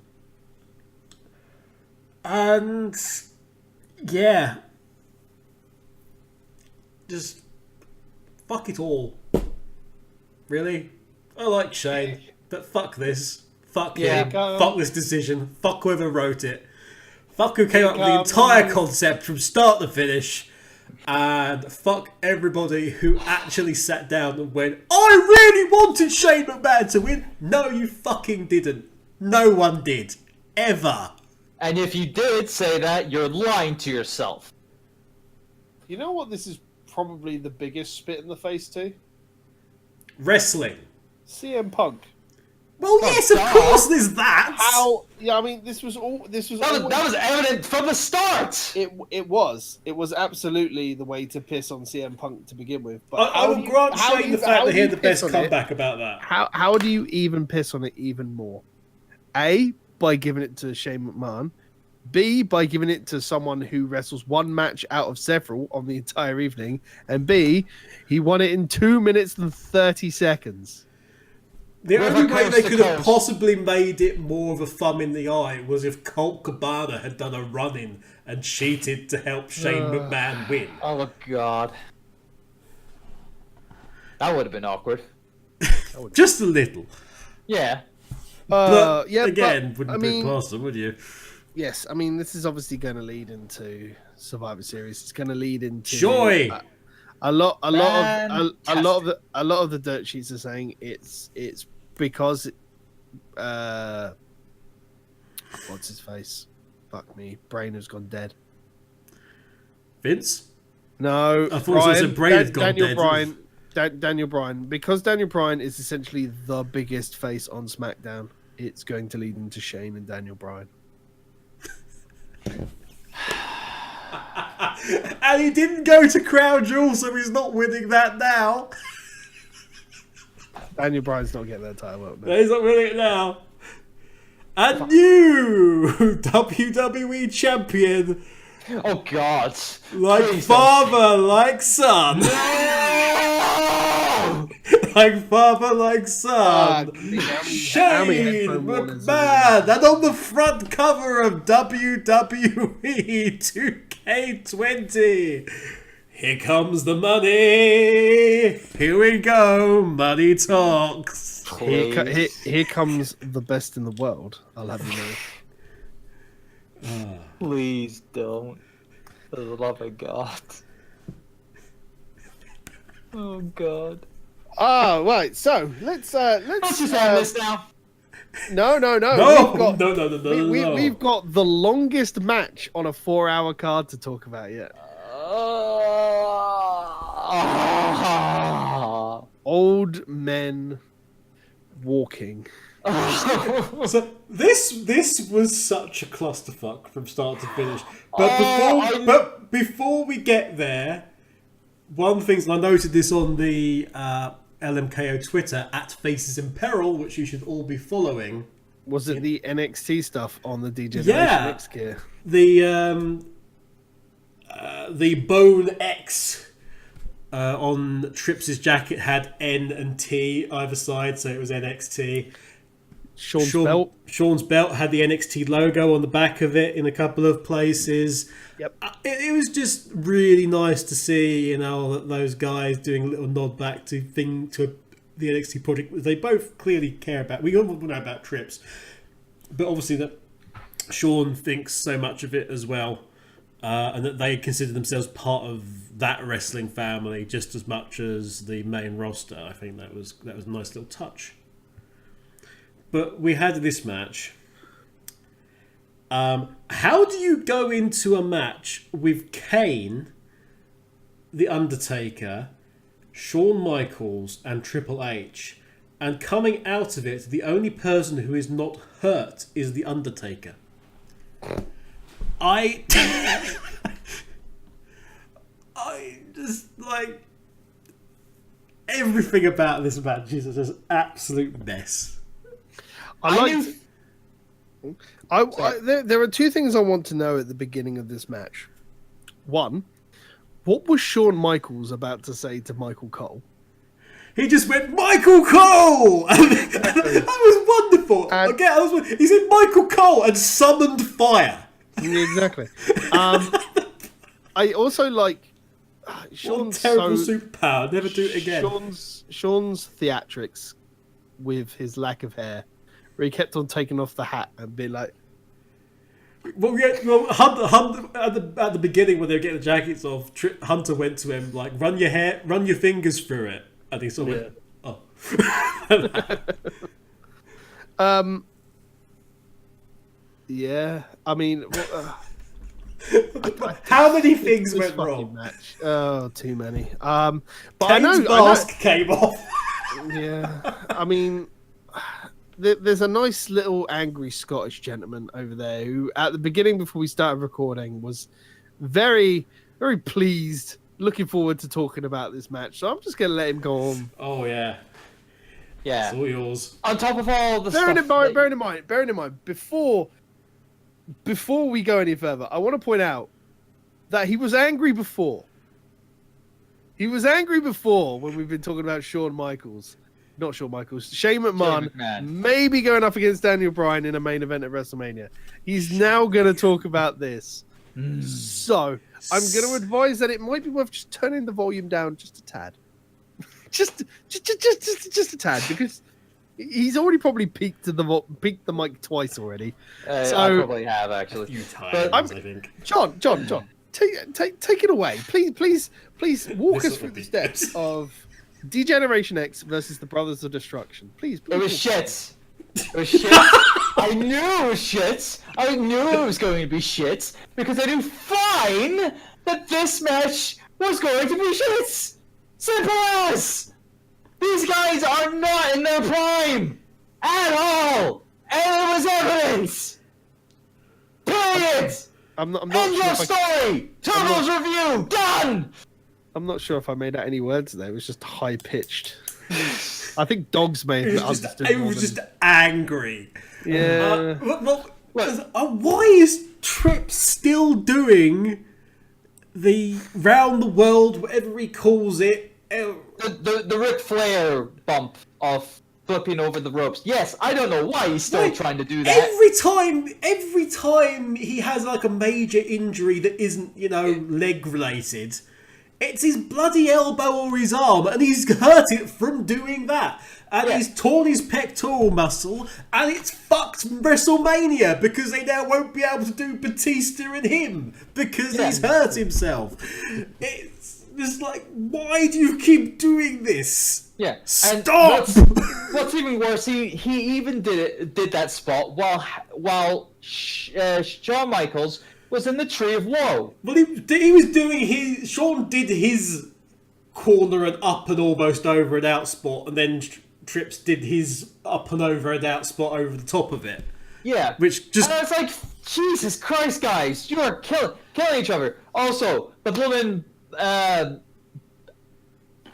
And yeah, just fuck it all. Really? I like Shane, but fuck this. Fuck him. Fuck this decision. Fuck whoever wrote it. Fuck who came up with the entire concept from start to finish. And fuck everybody who actually sat down and went, I really wanted Shane McMahon to win. No, you fucking didn't. No one did. Ever. And if you did say that, you're lying to yourself. You know what this is probably the biggest spit in the face to? Wrestling. CM Punk. Well, yes, of course there's that. How? Yeah, I mean, this was all. That was evident from the start. It was absolutely the way to piss on CM Punk to begin with. But I will grant Shane the fact that he had the best comeback about that. How do you even piss on it even more? A, by giving it to Shane McMahon. B, by giving it to someone who wrestles one match out of several on the entire evening. And B, he won it in 2 minutes and 30 seconds. The only way they could have possibly made it more of a thumb in the eye was if Colt Cabana had done a run-in and cheated to help Shane McMahon win. Oh, God. That would have been awkward. Just a little. Yeah. But again, wouldn't put it past them, would you? Yes, I mean, this is obviously going to lead into Survivor Series. It's going to lead into joy. A lot of the dirt sheets are saying it's because what's his face? Fuck me, brain has gone dead. Vince? No, I thought it said brain had gone Daniel dead. Bryan. Daniel Bryan, because Daniel Bryan is essentially the biggest face on SmackDown. It's going to lead into Shane and Daniel Bryan. And he didn't go to Crown Jewel, so he's not winning that now. Daniel Bryan's not getting that title. No, he's not winning it now. A new WWE champion. Oh, God. Like Please father, like son. No! Like father, like son. Shane McMahon. And on the front cover of WWE 2K20, Here comes the money. Here we go. Money talks. Here comes the best in the world. I'll have you know. Please don't. For the love of God. Oh God. Ah, right. So let's Let's just end this now. No. No. We've got the longest match on a 4-hour card to talk about yet. Old men walking. So this was such a clusterfuck from start to finish. But before we get there, one thing, and I noted this on the LMKO Twitter @Faces in Peril, which you should all be following. Was it the NXT stuff on the D-Generation X gear? The Bone X on Trips' jacket had N and T either side, so it was NXT. Sean's belt had the NXT logo on the back of it in a couple of places. Yep. It was just really nice to see, that those guys doing a little nod back to the NXT project they both clearly care about. We all know about Trips, but obviously that Sean thinks so much of it as well, and that they consider themselves part of that wrestling family just as much as the main roster. I think that was a nice little touch. But we had this match. How do you go into a match with Kane, The Undertaker, Shawn Michaels, and Triple H, and coming out of it, the only person who is not hurt is The Undertaker? I just like everything about this match is just an absolute mess. There are two things I want to know at the beginning of this match. One, what was Shawn Michaels about to say to Michael Cole? He just went, Michael Cole! And that was wonderful. He said Michael Cole and summoned fire. Exactly. I also like Sean's terrible superpower. Never do it again. Sean's theatrics with his lack of hair, where he kept on taking off the hat and being like, Hunter at the beginning when they were getting the jackets off, Hunter went to him like, run your fingers through it, and he sort of went, oh. Yeah, I mean, how many things went wrong? Match. Oh, too many. But Kane's mask came off. Yeah, I mean, there's a nice little angry Scottish gentleman over there who, at the beginning before we started recording, was very, very pleased, looking forward to talking about this match. So I'm just going to let him go on. Oh yeah. Yeah. It's all yours. On top of all the bearing in mind, before we go any further, I want to point out that he was angry before. He was angry before when we've been talking about Shane McMahon maybe going up against Daniel Bryan in a main event at WrestleMania. He's now going to talk about this. So I'm going to advise that it might be worth just turning the volume down just a tad. just a tad, because he's already probably peaked the mic twice already. I probably have, actually. A few times, I think. John, take it away. Please walk us through the steps of D-Generation X versus the Brothers of Destruction. Please. It was shit. I knew it was shit. I knew it was going to be shit because I knew fine that this match was going to be shit. Simple as. These guys are not in their prime at all, and it was evidence. Period. I'm not End sure your story. Turbo's review done. I'm not sure if I made out any words there. It was just high pitched. I think dogs may have understood. It was just angry. Yeah. Why is Tripp still doing the round the world, whatever he calls it? The Ric Flair bump of flipping over the ropes. Yes, I don't know why he's still trying to do that. Every time he has like a major injury that isn't, leg related, It's his bloody elbow or his arm, and he's hurt it from doing that. And he's torn his pectoral muscle, and it's fucked WrestleMania because they now won't be able to do Batista and him because he's hurt himself. It's just like, why do you keep doing this? Yeah, stop. What's even worse, he even did that spot while Shawn Michaels was in the Tree of Woe. Well, he was doing his. Shawn did his corner and up and almost over and out spot, and then Trips did his up and over and out spot over the top of it. Yeah, which just. And it's like, Jesus Christ, guys, you are killing each other. Also, the blooming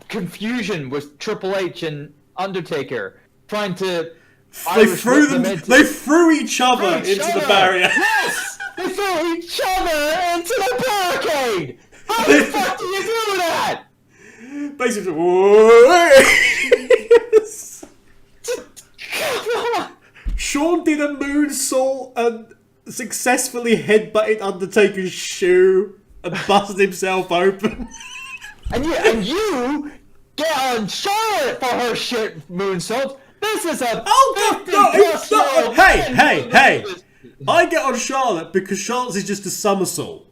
confusion with Triple H and Undertaker trying to. They threw each other into the barrier. Yes, they threw each other into the barricade. How the fuck do you do that? Basically, Shawn did a moonsault and successfully headbutted Undertaker's shoe and busted himself open. And you get on Charlotte for her shit moonsault. This is a Hey! I get on Charlotte because Charlotte's is just a somersault.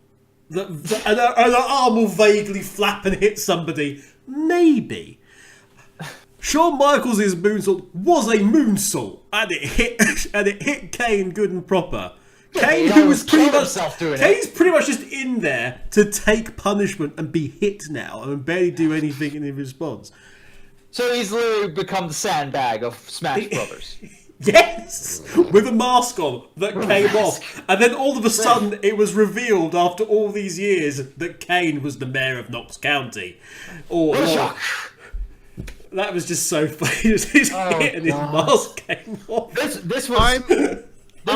And her arm will vaguely flap and hit somebody. Maybe. Shawn Michaels' moonsault was a moonsault, and it hit Kane good and proper. Kane, who was Kane's pretty much just in there to take punishment and be hit now and barely do anything in response. So he's literally become the sandbag of Smash Brothers. Yes! With a mask on that came off. And then all of a sudden it was revealed after all these years that Kane was the mayor of Knox County. That was just so funny. His hit and his mask came off. This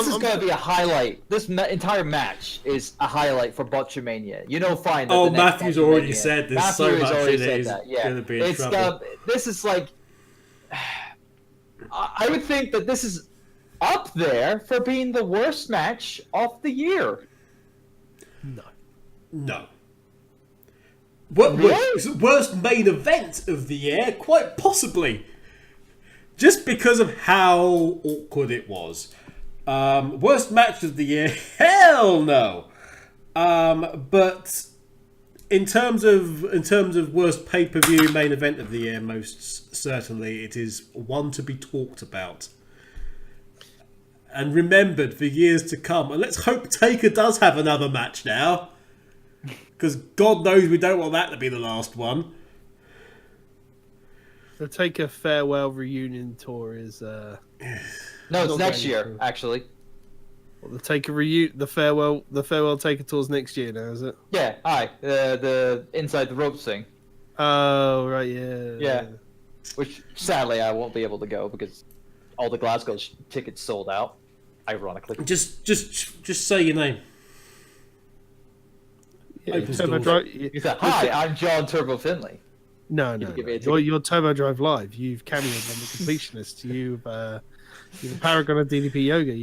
is going to be a highlight. This entire match is a highlight for Botchamania. You know, fine. Matthew's already said there's so much in it is going to be in trouble. This is like... I would think that this is up there for being the worst match of the year. No. Worst main event of the year? Quite possibly. Just because of how awkward it was. Worst match of the year? Hell no. But in terms of worst pay-per-view main event of the year, most certainly it is one to be talked about and remembered for years to come. And let's hope Taker does have another match now, because God knows we don't want that to be the last one. The Taker farewell reunion tour is no, it's next year actually. Well, the Taker the farewell Taker tour's next year now, is it? Yeah, the inside the ropes thing. Oh right, yeah. Yeah, which sadly I won't be able to go because all the Glasgow tickets sold out. Ironically. Just say your name. Yeah, Hi, I'm John Turbo Finley. No. You're Turbo Drive Live. You've cameoed on the Completionist. You're the Paragon of DDP Yoga.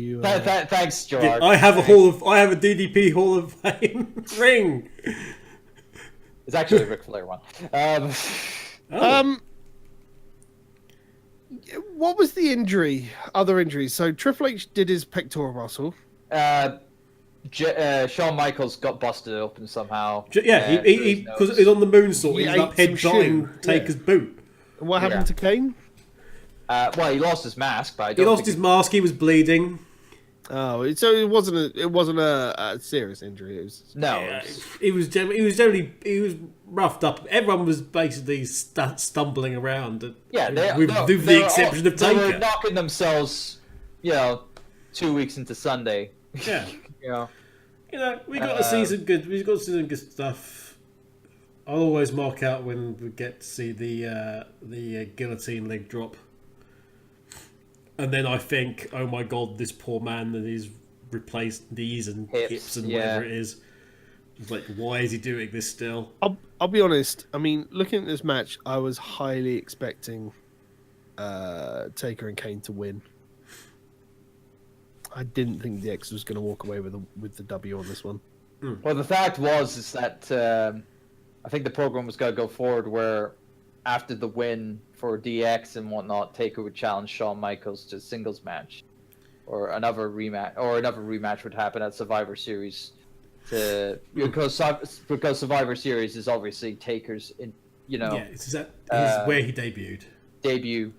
Thanks, Gerard. I have a DDP Hall of Fame ring. It's actually a Ric Flair one. What was the injury? Other injuries. So Triple H did his pectoral muscle. Shawn Michaels got busted open somehow. Yeah, he because it was on the moonsault. He was up headbutting Taker's boot. And what happened to Kane? Well, he lost his mask, but he lost his mask. He was bleeding. Oh, so it wasn't a serious injury. It was he was roughed up. Everyone was basically stumbling around. With the exception of Taker. They were knocking themselves, 2 weeks into Sunday. Yeah. We got to see some good stuff. I'll always mark out when we get to see the guillotine leg drop. And then I think, oh my god, this poor man and his replaced knees and hips and whatever it is. It's like, why is he doing this still? I'll be honest. I mean, looking at this match, I was highly expecting Taker and Kane to win. I didn't think the X was going to walk away with the W on this one. Well, the fact is that I think the program was going to go forward where after the win for DX and whatnot, Taker would challenge Shawn Michaels to a singles match, or another rematch would happen at Survivor Series. Because Survivor Series is obviously Taker's it's where he debuted. Debut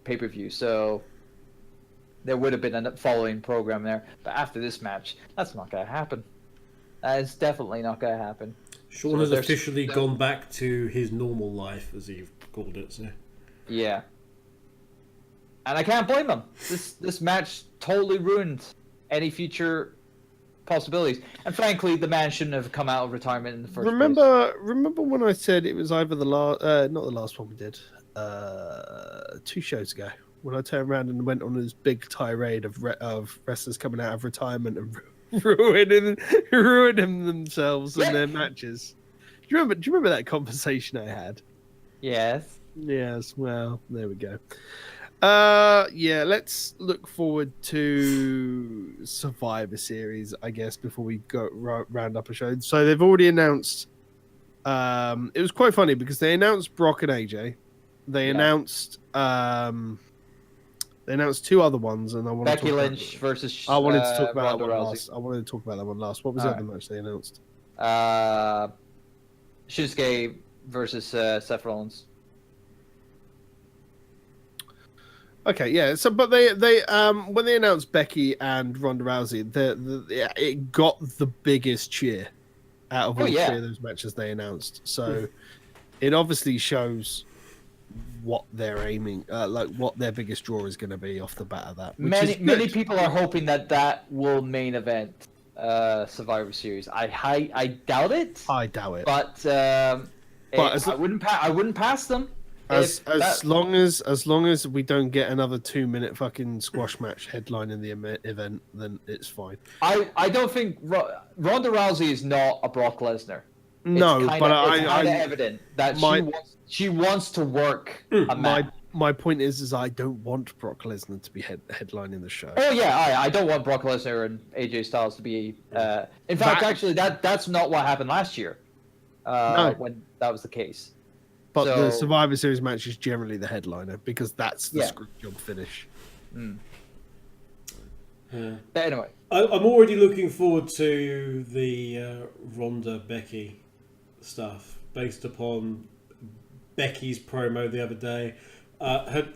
pay-per-view, so there would have been a following program there. But after this match, that's not going to happen. That is definitely not going to happen. Shawn has officially gone back to his normal life, as you've called it. So. Yeah. And I can't blame him. This match totally ruined any future possibilities. And frankly, the man shouldn't have come out of retirement in the first place. Remember when I said it was either not the last one we did, 2 shows ago, when I turned around and went on this big tirade of wrestlers coming out of retirement and ruining themselves and their matches. Do you remember that conversation I had? Yes. Yes. Well, there we go. Let's look forward to Survivor Series, I guess, before we go round up a show. So they've already announced. It was quite funny because they announced Brock and AJ. They announced. They announced 2 other ones, and I wanted Becky Lynch versus. I wanted to talk about Ronda that one Rousey. last. I wanted to talk about that one last. What was the other match they announced? Shinsuke versus Seth Rollins. Okay, yeah. So, but they when they announced Becky and Ronda Rousey, it got the biggest cheer out of all 3 of those matches they announced. So, it obviously shows what they're aiming, like what their biggest draw is going to be off the bat of that. Many people are hoping that will main event Survivor Series. I doubt it. I doubt it. But I wouldn't pass them. As long as we don't get another 2-minute fucking squash match headline in the event, then it's fine. I don't think Ronda Rousey is not a Brock Lesnar. No, it's kind of evident that she wants to work a match. My point is I don't want Brock Lesnar to be headlining the show. Oh yeah, I don't want Brock Lesnar and AJ Styles to be. In fact, actually, that's not what happened last year. When that was the case. But the Survivor Series match is generally the headliner because that's the screw job finish. Yeah. But anyway, I'm already looking forward to the Ronda Becky stuff based upon Becky's promo the other day.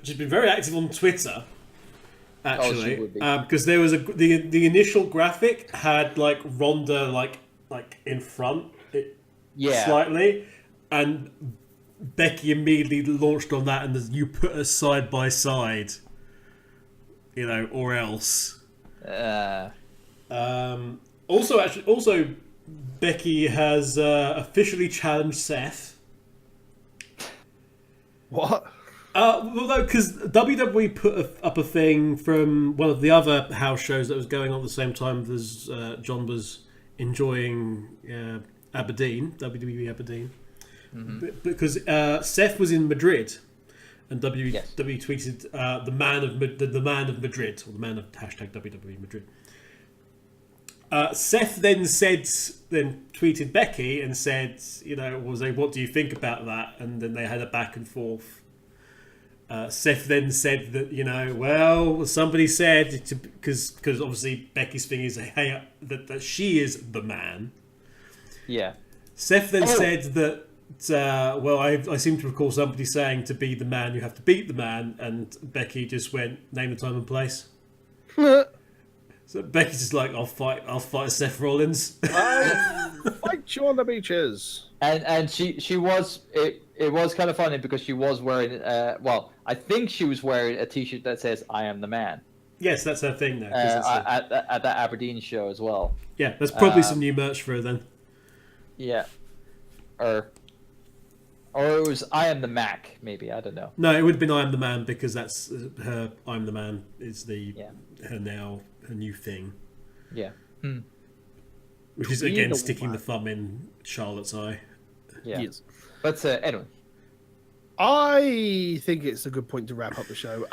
She's been very active on Twitter, actually, because there was the initial graphic had like Ronda like in front, slightly, and Becky immediately launched on that, and you put us side by side, or else. Also, Becky has officially challenged Seth. What? Well, no, because WWE put up a thing from one of the other house shows that was going on at the same time as John was enjoying Aberdeen, WWE Aberdeen. Mm-hmm. Because Seth was in Madrid, and WWE tweeted the man of Madrid, or the man of #WWE Madrid. Seth then tweeted Becky and said, what do you think about that? And then they had a back and forth. Seth then said that, somebody said, because obviously Becky's thing is, hey, that she is the man. Yeah. Seth then said that, I seem to recall somebody saying to be the man, you have to beat the man, and Becky just went, name the time and place. So Becky's just like, I'll fight Seth Rollins. Fight you on the beaches. And she was it was kind of funny because she was wearing I think she was wearing a t-shirt that says I am the man. Yes, that's her thing now. At that Aberdeen show as well. Yeah, there's probably some new merch for her then. Yeah. Or it was I am the Mac, maybe, I don't know. No, it would have been I am the man because that's her I'm the man is her new thing. Yeah. Which is again sticking the thumb in Charlotte's eye. Yeah. Yes. But anyway. I think it's a good point to wrap up the show.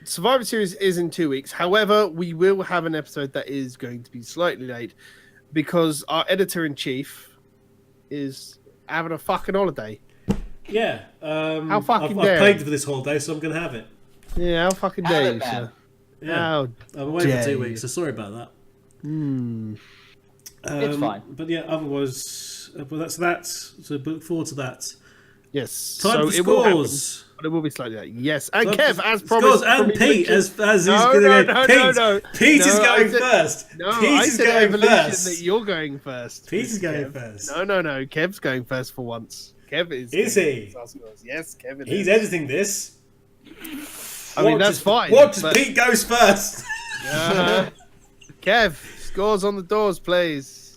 Survivor Series is in 2 weeks. However, we will have an episode that is going to be slightly late because our editor-in-chief is having a fucking holiday. Yeah. How fucking I've dare paid you. for this holiday, so I'm going to have it. Yeah, how fucking Have dare it, you, man. sir? Yeah. How I'm away for dare 2 you. weeks, so sorry about that. It's fine. But yeah, otherwise, well, that's that. So look forward to that. Yes. Time so for it will happen, scores. but it will be slightly late. Yes. And Time Kev, for as promised. scores, and from his Pete, mention- as No, he's going no, to go. no, Pete, no. Pete is No, going I said- first. No, Pete I is said going evolution first. that you're going first. Pete is going Kev. first. No. Kev's going first for once. Kev is. Is he? Yes, Kevin. He's is. editing this. I mean, Watch that's as- fine. Watch as but- Pete goes first. Kev, scores on the doors, please.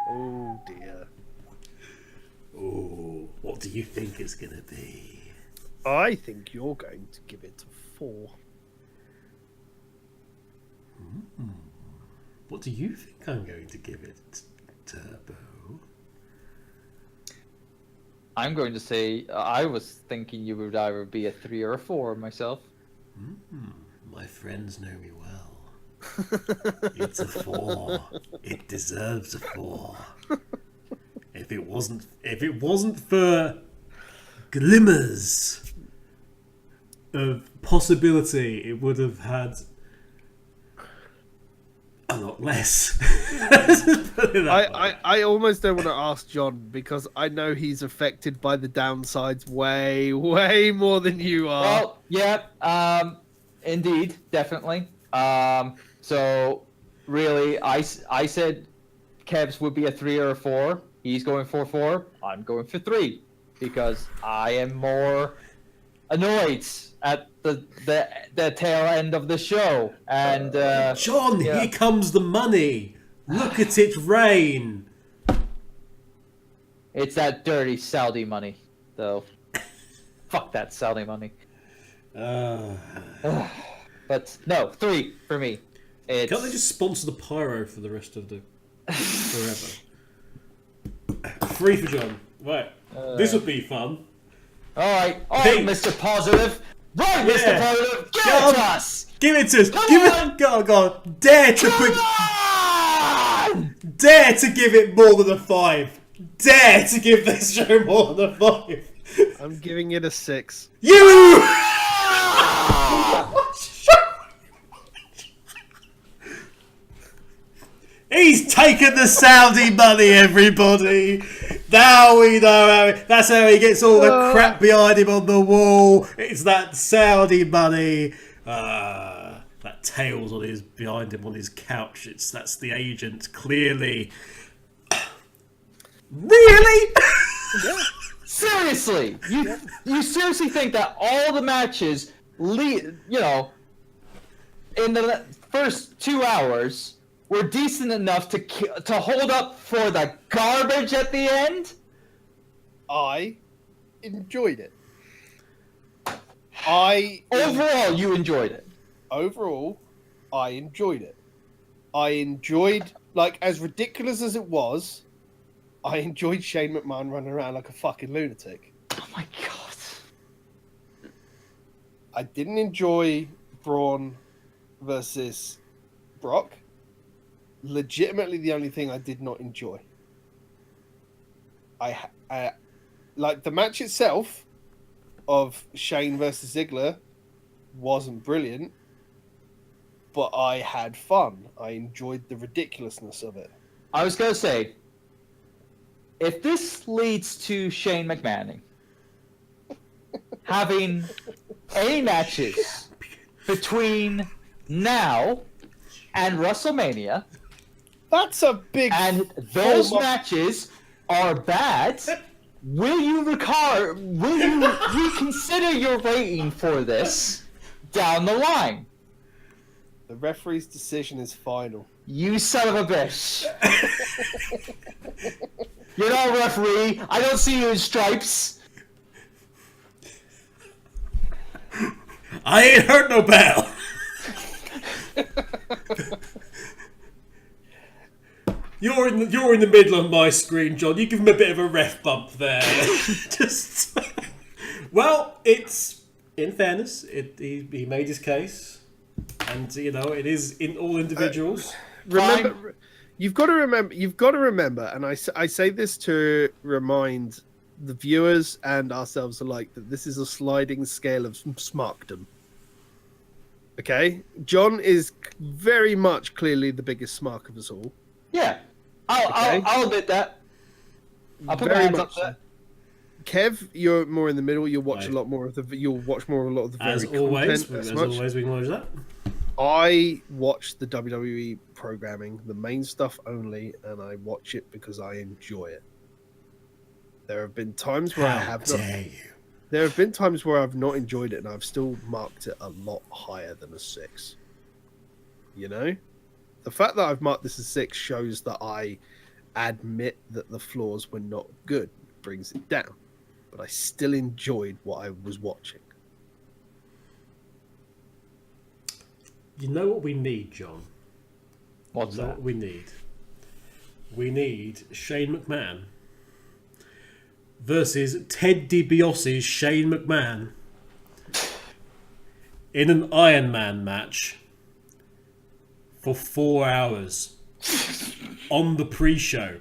Oh dear. Oh, what do you think it's going to be? I think you're going to give it a 4. What do you think I'm going to give it, Turbo? I'm going to say I was thinking you would either be a 3 or a 4 myself. My friends know me well. It's a 4. It deserves a 4. If it wasn't for glimmers of possibility, it would have had a lot less. Put it that way. I almost don't want to ask John because I know he's affected by the downsides way more than you are. Well, yeah, indeed, definitely. So really, I said Kev's would be a 3 or a 4. He's going for 4. I'm going for 3 because I am more annoyed at the tail end of the show. And John, yeah. here comes the money. Look at it rain. It's that dirty Saudi money, though. Fuck that Saudi money. But no, 3 for me. It's... Can't they just sponsor the pyro for the rest of the forever? 3 for John. Right. This would be fun. Alright, Pete. Mr. Positive. Right, Mr. Yeah. Positive, give Go it on. to us! Give it to us. Come Give on. it. Go on. Dare to Come put. on! Dare to give it more than a 5. Dare to give this show more than a 5. I'm giving it a 6. You. He's taken the Saudi money, everybody. Now we know how. That's how he gets all the crap behind him on the wall. It's that Saudi money. That tails on his behind him on his couch. That's the agent. Clearly. Really? Seriously, you seriously think that all the matches, in the first 2 hours, were decent enough to hold up for the garbage at the end? I enjoyed it. Overall, you enjoyed it. Overall, I enjoyed it. I enjoyed, like, as ridiculous as it was, I enjoyed Shane McMahon running around like a fucking lunatic. Oh my god. I didn't enjoy Braun versus Brock. Legitimately, the only thing I did not enjoy. I like the match itself of Shane versus Ziggler wasn't brilliant, but I had fun. I enjoyed the ridiculousness of it. I was gonna say, if this leads to Shane McMahon having any matches between now and WrestleMania, That's a big. and those form of- matches are bad, will you reconsider your rating for this down the line? The referee's decision is final. You son of a bitch. You're not a referee. I don't see you in stripes. I ain't hurt no bell. You're in the middle of my screen, John. You give him a bit of a ref bump there. Just well, it's in fairness, he made his case, and it is in all individuals. Remember, You've got to remember, and I say this to remind the viewers and ourselves alike that this is a sliding scale of smarkdom. Okay? John is very much clearly the biggest smark of us all. Yeah. I'll admit that. I'll put my hands up there. Kev, you're more in the middle. You'll watch a lot more of the. You'll watch more of a lot of the very content. As always, we acknowledge that. I watch the WWE programming, the main stuff only, and I watch it because I enjoy it. There have been times where There have been times where I've not enjoyed it, and I've still marked it a lot higher than a 6. You know, the fact that I've marked this a 6 shows that I admit that the flaws were not good. It brings it down, but I still enjoyed what I was watching. You know what we need, John? What's that? What we need? We need Shane McMahon versus Ted DiBiase's Shane McMahon in an Iron Man match for 4 hours on the pre-show.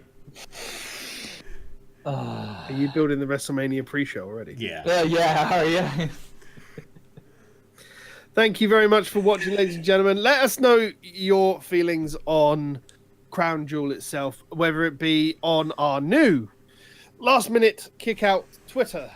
Are you building the WrestleMania pre-show already? Yeah. Yeah. Thank you very much for watching, ladies and gentlemen. Let us know your feelings on Crown Jewel itself, whether it be on our new last-minute kick-out Twitter,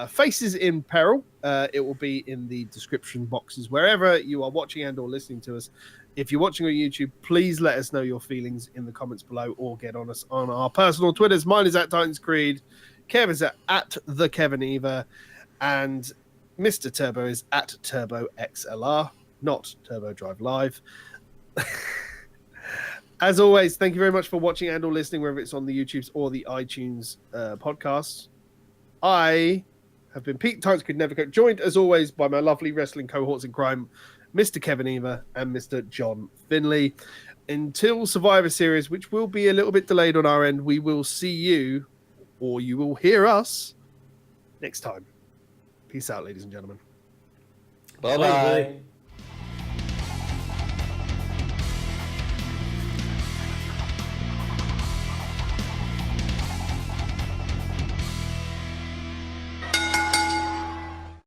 Faces in Peril. It will be in the description boxes wherever you are watching and or listening to us. If you're watching on YouTube, please let us know your feelings in the comments below or get on us on our personal Twitters. Mine is at Titans Creed. Kev is at the Kevin Eva. And Mr. Turbo is at Turbo XLR, not Turbo Drive Live. As always, thank you very much for watching and or listening, whether it's on the YouTubes or the iTunes podcasts. I have been Pete Titans Creed Nevercoat, joined as always by my lovely wrestling cohorts in crime, Mr. Kevin Eva and Mr. John Finley. Until Survivor Series, which will be a little bit delayed on our end, we will see you, or you will hear us, next time. Peace out, ladies and gentlemen. Bye-bye.